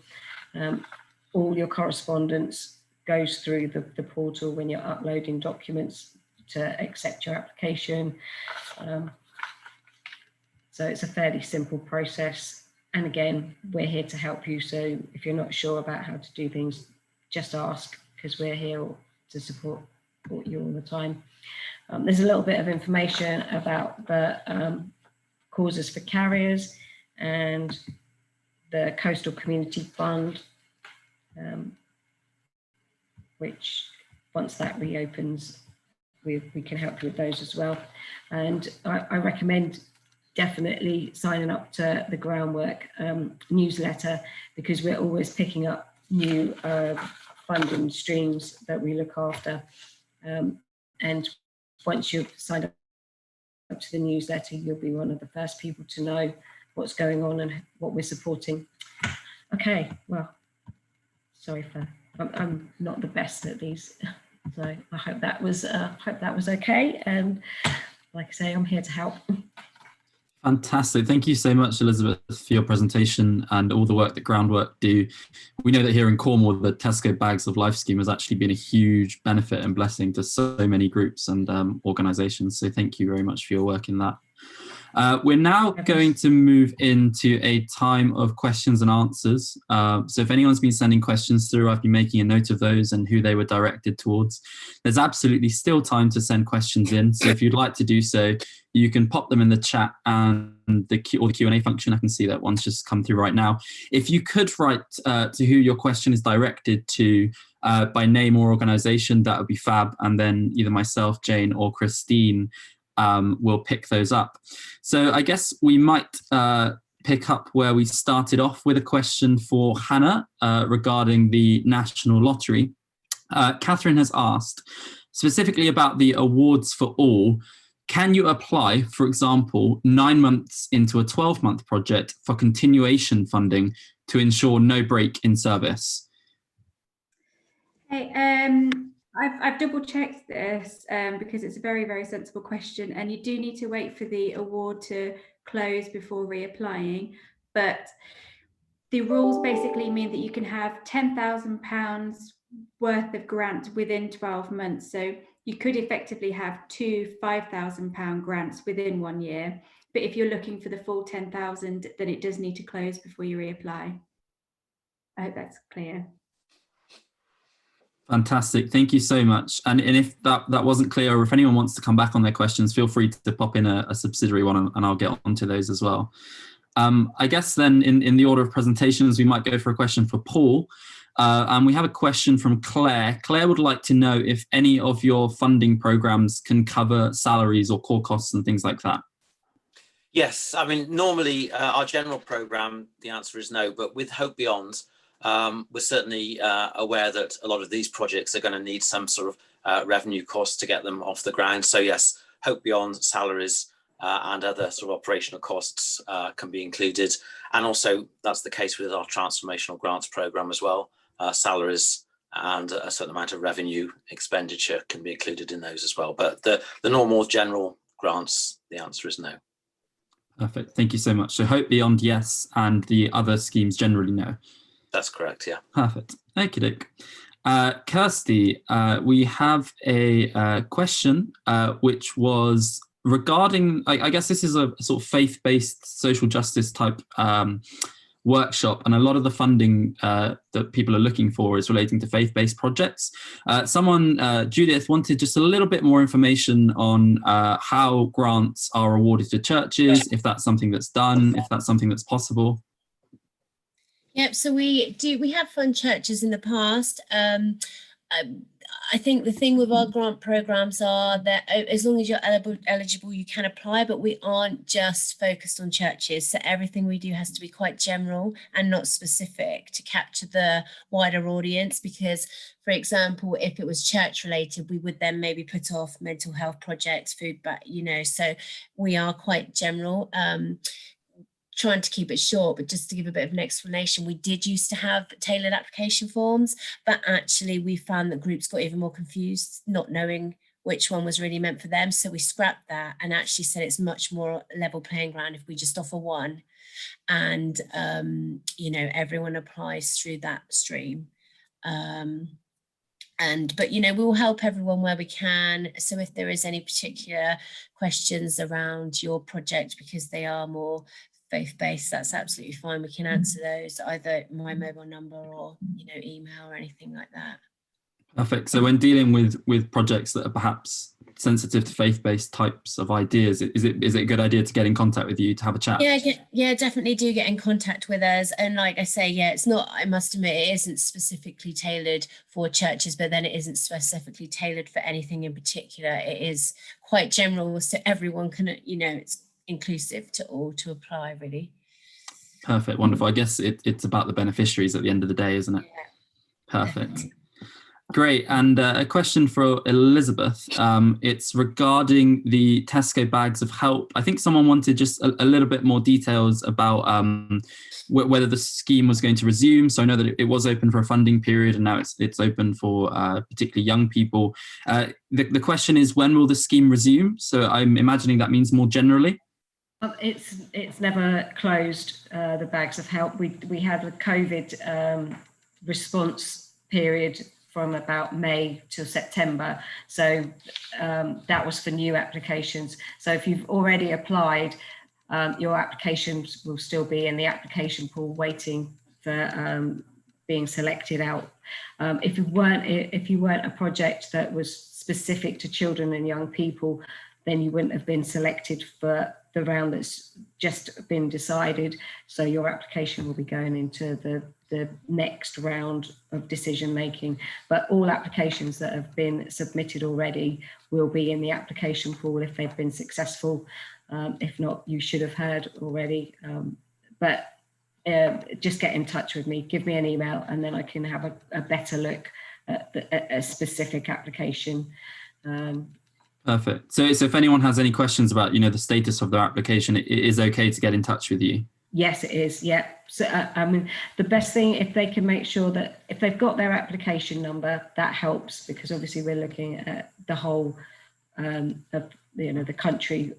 All your correspondence goes through the portal when you're uploading documents to accept your application. So it's a fairly simple process. And again, we're here to help you. So if you're not sure about how to do things, just ask, because we're here to support you all the time. There's a little bit of information about the causes for carriers and the Coastal Community Fund, which once that reopens, we can help you with those as well. And I recommend definitely signing up to the Groundwork newsletter, because we're always picking up new funding streams that we look after. And once you've signed up to the newsletter, you'll be one of the first people to know what's going on and what we're supporting. Okay, well, sorry for, I'm not the best at these, so I hope that was okay. And like I say, I'm here to help. Fantastic. Thank you so much, Elizabeth, for your presentation and all the work that Groundwork do. We know that here in Cornwall, the Tesco Bags of Life scheme has actually been a huge benefit and blessing to so many groups and organisations. So thank you very much for your work in that. We're now going to move into a time of questions and answers. So if anyone's been sending questions through, I've been making a note of those and who they were directed towards. There's absolutely still time to send questions in. So if you'd like to do so, you can pop them in the chat and the Q&A function. I can see that one's just come through right now. If you could write to who your question is directed to by name or organisation, that would be fab. And then either myself, Jane, or Christine will pick those up. So I guess we might pick up where we started off with a question for Hannah regarding the National Lottery. Catherine has asked specifically about the awards for all. Can you apply, for example, 9 months into a 12-month project for continuation funding to ensure no break in service? Hey, I've double checked this because it's a very, very sensible question, and you do need to wait for the award to close before reapplying. But the rules basically mean that you can have £10,000 worth of grant within 12 months. So you could effectively have 2 £5,000 grants within 1 year. But if you're looking for the full 10,000, then it does need to close before you reapply. I hope that's clear. Fantastic. Thank you so much. And if that wasn't clear, or if anyone wants to come back on their questions, feel free to pop in a subsidiary one and I'll get onto those as well. I guess then in the order of presentations, we might go for a question for Paul. And we have a question from Claire. Claire would like to know if any of your funding programs can cover salaries or core costs and things like that. Yes, I mean, normally our general program, the answer is no, but with Hope Beyond, we're certainly aware that a lot of these projects are going to need some sort of revenue costs to get them off the ground. So yes, Hope Beyond salaries and other sort of operational costs can be included. And also that's the case with our transformational grants program as well. Salaries and a certain amount of revenue expenditure can be included in those as well. But the normal general grants, the answer is no. Perfect. Thank you so much. So Hope Beyond, yes, and the other schemes generally no. That's correct, yeah. Perfect. Okie doke. Kirsty, we have a question which was regarding, I guess this is a sort of faith-based social justice type workshop, and a lot of the funding that people are looking for is relating to faith-based projects. Judith, wanted just a little bit more information on how grants are awarded to churches, if that's something that's done, if that's something that's possible. Yep, so we have fund churches in the past. I think the thing with our grant programs are that as long as you're eligible, you can apply, but we aren't just focused on churches. So everything we do has to be quite general and not specific to capture the wider audience. Because, for example, if it was church related, we would then maybe put off mental health projects, food, but so we are quite general. trying to keep it short, but just to give a bit of an explanation, we did used to have tailored application forms, but actually we found that groups got even more confused, not knowing which one was really meant for them. So we scrapped that and actually said it's much more level playing ground if we just offer one, and you know, everyone applies through that stream. But you know, we'll help everyone where we can. So if there is any particular questions around your project, because they are more faith-based, that's absolutely fine. We can answer those either my mobile number or, you know, email or anything like that. Perfect. So when dealing with projects that are perhaps sensitive to faith-based types of ideas, is it a good idea to get in contact with you to have a chat? Yeah, definitely do get in contact with us. And like I say, yeah, it's not, I must admit, it isn't specifically tailored for churches, but then it isn't specifically tailored for anything in particular. It is quite general, so everyone can, you know, it's inclusive to all to apply, really. Perfect. Wonderful. I guess it's about the beneficiaries at the end of the day, isn't it? Yeah, perfect. Definitely. Great. And a question for Elizabeth. It's regarding the Tesco bags of help. I think someone wanted just a little bit more details about whether the scheme was going to resume. So I know that it was open for a funding period, and now it's open for particularly young people. The question is, when will the scheme resume? So I'm imagining that means more generally. It's never closed, the bags of help. We had a COVID response period from about May till September. So that was for new applications. So if you've already applied, your applications will still be in the application pool waiting for being selected out. If you weren't a project that was specific to children and young people, then you wouldn't have been selected for the round that's just been decided. So your application will be going into the next round of decision making. But all applications that have been submitted already will be in the application pool if they've been successful. If not, you should have heard already. But just get in touch with me, give me an email, and then I can have a better look at a specific application. Perfect. So if anyone has any questions about, the status of their application, it is okay to get in touch with you. Yes, it is. Yeah. So, I mean, the best thing, if they can make sure that if they've got their application number, that helps, because obviously we're looking at the whole of, the country.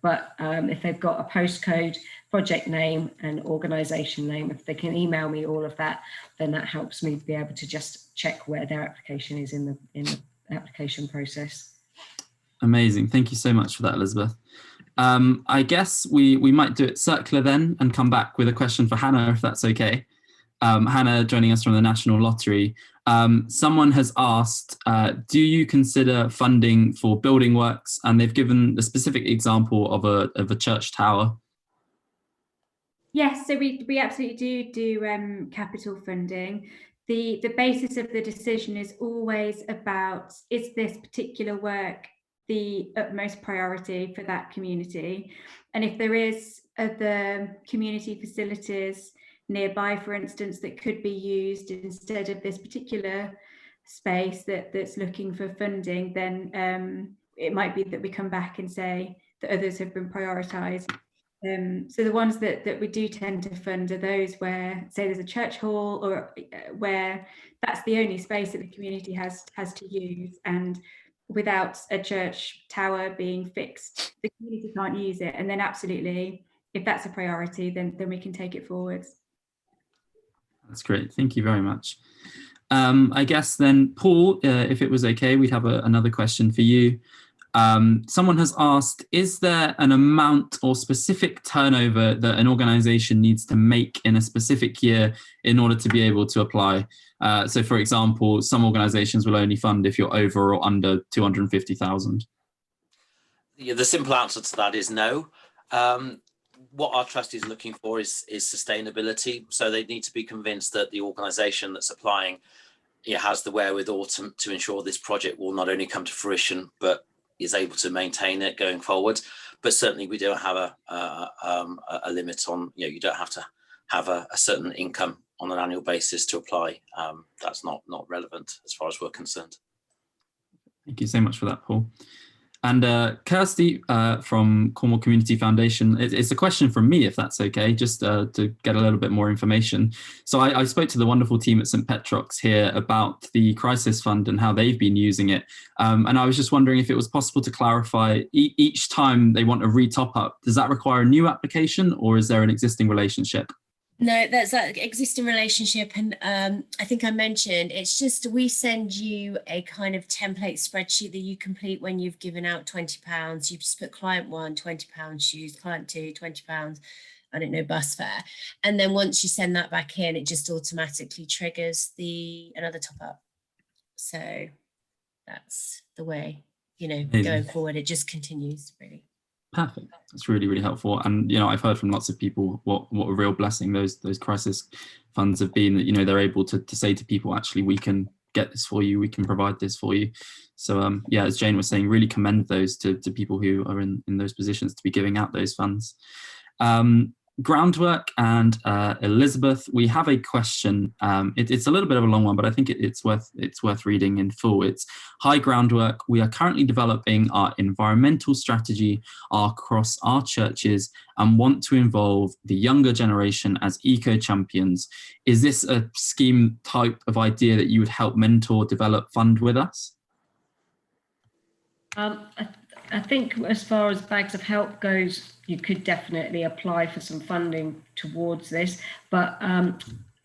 But if they've got a postcode, project name and organisation name, if they can email me all of that, then that helps me be able to just check where their application is in the application process. Amazing. Thank you so much for that, Elizabeth. I guess we might do it circular then and come back with a question for Hannah, if that's okay. Hannah, joining us from the National Lottery. Someone has asked, do you consider funding for building works? And they've given the specific example of a church tower. Yes, so we absolutely do capital funding. The basis of the decision is always about, is this particular work the utmost priority for that community? And if there is other community facilities nearby, for instance, that could be used instead of this particular space that's looking for funding, then it might be that we come back and say that others have been prioritised. So the ones that we do tend to fund are those where, say, there's a church hall, or where that's the only space that the community has to use, and without a church tower being fixed, the community can't use it. And then absolutely, if that's a priority, then we can take it forwards. That's great. Thank you very much. I guess then, Paul, if it was okay, we'd have another question for you. Someone has asked, is there an amount or specific turnover that an organisation needs to make in a specific year in order to be able to apply? So, for example, some organisations will only fund if you're over or under 250,000. Yeah, the simple answer to that is no. What our trust is looking for is sustainability. So they need to be convinced that the organisation that's applying has the wherewithal to ensure this project will not only come to fruition, but is able to maintain it going forward. But certainly we don't have a limit on, you don't have to have a certain income on an annual basis to apply. That's not relevant as far as we're concerned. Thank you so much for that, Paul. And Kirsty from Cornwall Community Foundation, it's a question from me, if that's okay, just to get a little bit more information. So I spoke to the wonderful team at St Petrock's here about the Crisis Fund and how they've been using it. And I was just wondering if it was possible to clarify each time they want a re-top up, does that require a new application or is there an existing relationship? No, that's that existing relationship. And I think I mentioned, it's just we send you a kind of template spreadsheet that you complete when you've given out £20. You just put client 1, £20 shoes, client 2, £20, I don't know, bus fare. And then once you send that back in, it just automatically triggers another top up. So that's the way, going forward, it just continues really. Perfect. That's really, really helpful. And, I've heard from lots of people what a real blessing those crisis funds have been, that, they're able to say to people, actually, we can get this for you, we can provide this for you. So, as Jane was saying, really commend those to people who are in those positions to be giving out those funds. Groundwork and Elizabeth, we have a question. It's a little bit of a long one, but I think it's worth reading in full. It's, hi Groundwork, we are currently developing our environmental strategy across our churches and want to involve the younger generation as eco-champions. Is this a scheme type of idea that you would help mentor, develop, fund with us? I think as far as Bags of Help goes, you could definitely apply for some funding towards this. But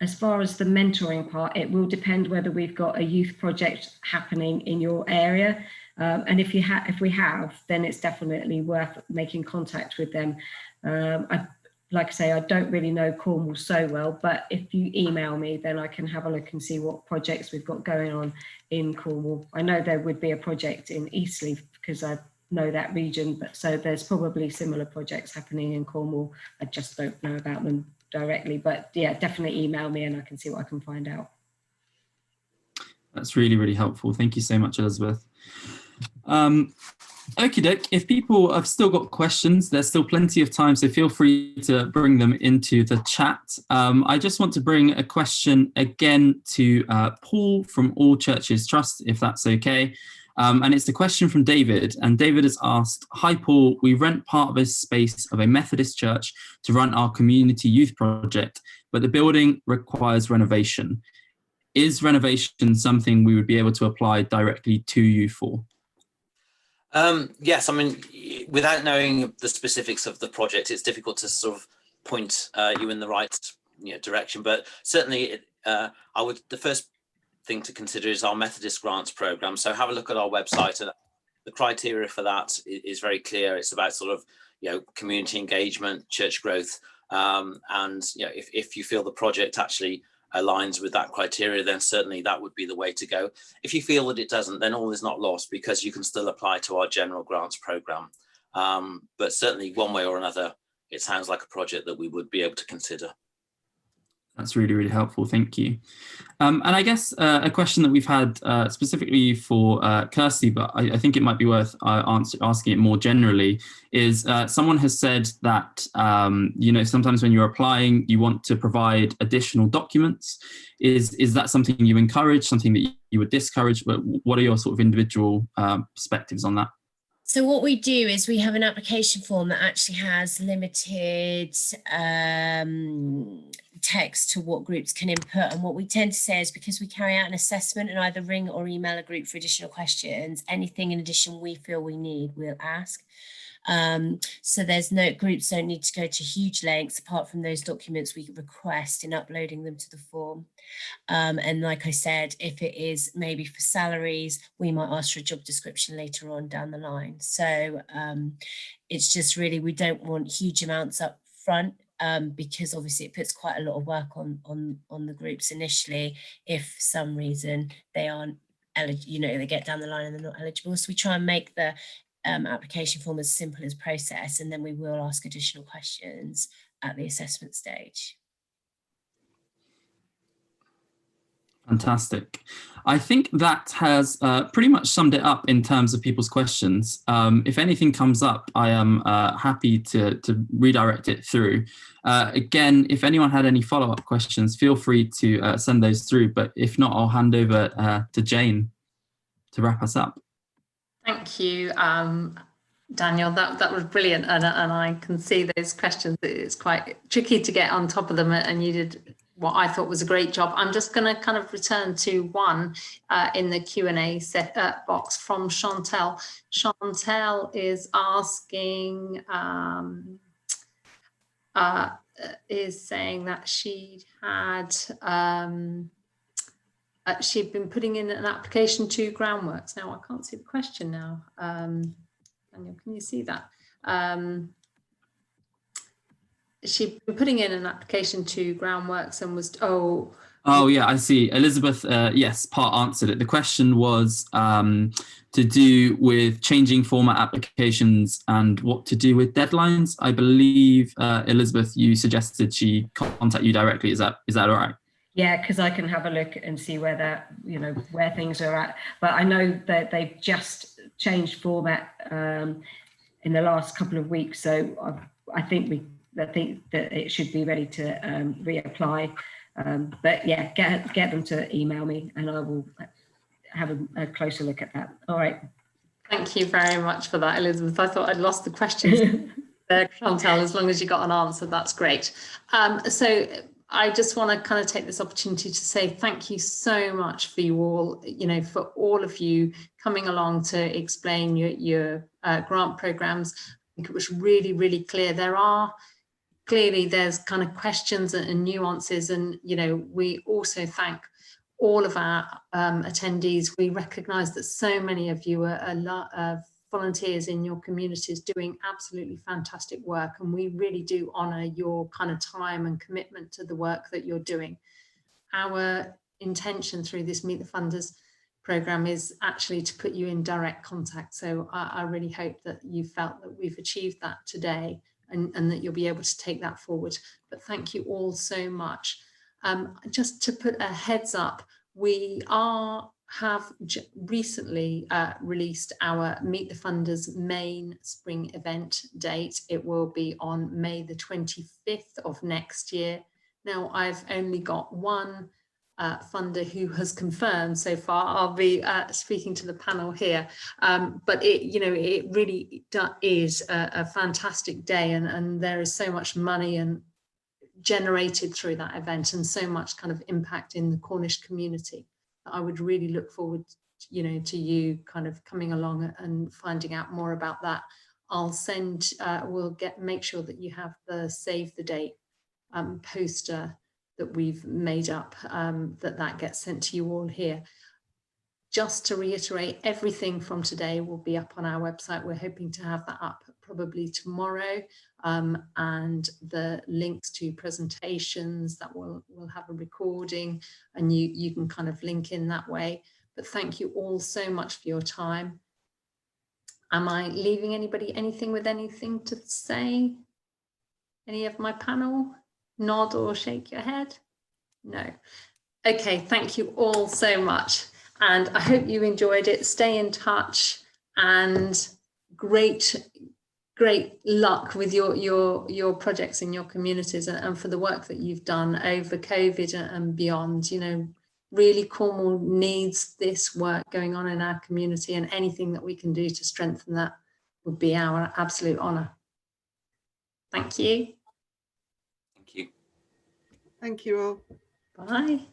as far as the mentoring part, it will depend whether we've got a youth project happening in your area. And if we have, then it's definitely worth making contact with them. Like I say, I don't really know Cornwall so well, but if you email me, then I can have a look and see what projects we've got going on in Cornwall. I know there would be a project in Eastleigh because I know that region, but so there's probably similar projects happening in Cornwall. I just don't know about them directly, but yeah, definitely email me and I can see what I can find out. That's really, really helpful. Thank you so much, Elizabeth. Okie doke, if people have still got questions, there's still plenty of time, so feel free to bring them into the chat. I just want to bring a question again to Paul from AllChurches Trust, if that's okay. And it's a question from David, and David has asked, hi Paul, we rent part of a space of a Methodist church to run our community youth project, but the building requires renovation. Is renovation something we would be able to apply directly to you for? Yes, I mean, without knowing the specifics of the project, it's difficult to sort of point you in the right direction, but certainly the first thing to consider is our Methodist grants program. So have a look at our website, and the criteria for that is very clear. It's about sort of community engagement, church growth, and if you feel the project actually aligns with that criteria, then certainly that would be the way to go. If you feel that it doesn't, then all is not lost, because you can still apply to our general grants program. But certainly one way or another, it sounds like a project that we would be able to consider. That's really, really helpful. Thank you. And I guess a question that we've had specifically for Kirsty, but I think it might be worth asking it more generally, is someone has said that, sometimes when you're applying, you want to provide additional documents. Is that something you encourage, something that you would discourage? But what are your sort of individual perspectives on that? So what we do is we have an application form that actually has limited text to what groups can input. And what we tend to say is, because we carry out an assessment and either ring or email a group for additional questions, anything in addition we feel we need, we'll ask. So groups don't need to go to huge lengths apart from those documents we request in uploading them to the form. And like I said, if it is maybe for salaries, we might ask for a job description later on down the line. So it's just really, we don't want huge amounts up front, because obviously it puts quite a lot of work on the groups initially if for some reason they aren't eligible, they get down the line and they're not eligible. So we try and make the application form as simple as process, and then we will ask additional questions at the assessment stage. Fantastic. I think that has pretty much summed it up in terms of people's questions. If anything comes up, I am happy to redirect it through. Again, if anyone had any follow-up questions, feel free to send those through. But if not, I'll hand over to Jane to wrap us up. Thank you, Daniel. That was brilliant, and I can see those questions. It's quite tricky to get on top of them, and you did what I thought was a great job. I'm just going to kind of return to one in the Q&A box from Chantel. Chantel is asking, is saying that she'd been putting in an application to Groundworks. Now, I can't see the question now. Daniel, can you see that? She'd been putting in an application to Groundworks and was, oh yeah, I see. Elizabeth, yes, part answered it. The question was to do with changing format applications and what to do with deadlines. I believe, Elizabeth, you suggested she contact you directly. Is that all right? Yeah, because I can have a look and see where where things are at. But I know that they've just changed format in the last couple of weeks, so I think that it should be ready to reapply. But yeah, get them to email me, and I will have a closer look at that. All right. Thank you very much for that, Elizabeth. I thought I'd lost the questions there, Chantal. As long as you got an answer, that's great. So I just want to kind of take this opportunity to say thank you so much for you all, for all of you coming along to explain your grant programs. I think it was really, really clear. There's kind of questions and nuances, and we also thank all of our attendees. We recognise that so many of you are volunteers in your communities doing absolutely fantastic work, and we really do honour your kind of time and commitment to the work that you're doing. Our intention through this Meet the Funders programme is actually to put you in direct contact, so I really hope that you felt that we've achieved that today, and that you'll be able to take that forward. But thank you all so much. Just to put a heads up, we have recently released our Meet the Funders main spring event date. It will be on May the 25th of next year. Now, I've only got one funder who has confirmed so far. I'll be speaking to the panel here, but it really is a fantastic day, and there is so much money and generated through that event, and so much kind of impact in the Cornish community. I would really look forward, to you kind of coming along and finding out more about that. I'll send, make sure that you have the save the date poster that we've made up, that gets sent to you all here. Just to reiterate, everything from today will be up on our website. We're hoping to have that up probably tomorrow, and the links to presentations that will have a recording, and you can kind of link in that way. But thank you all so much for your time. Am I leaving anybody with anything to say? Any of my panel? Nod or shake your head? No. Okay, thank you all so much. And I hope you enjoyed it. Stay in touch, and great luck with your projects in your communities, and for the work that you've done over COVID and beyond. Really Cornwall needs this work going on in our community, and anything that we can do to strengthen that would be our absolute honour. Thank you. Thank you. Thank you all. Bye.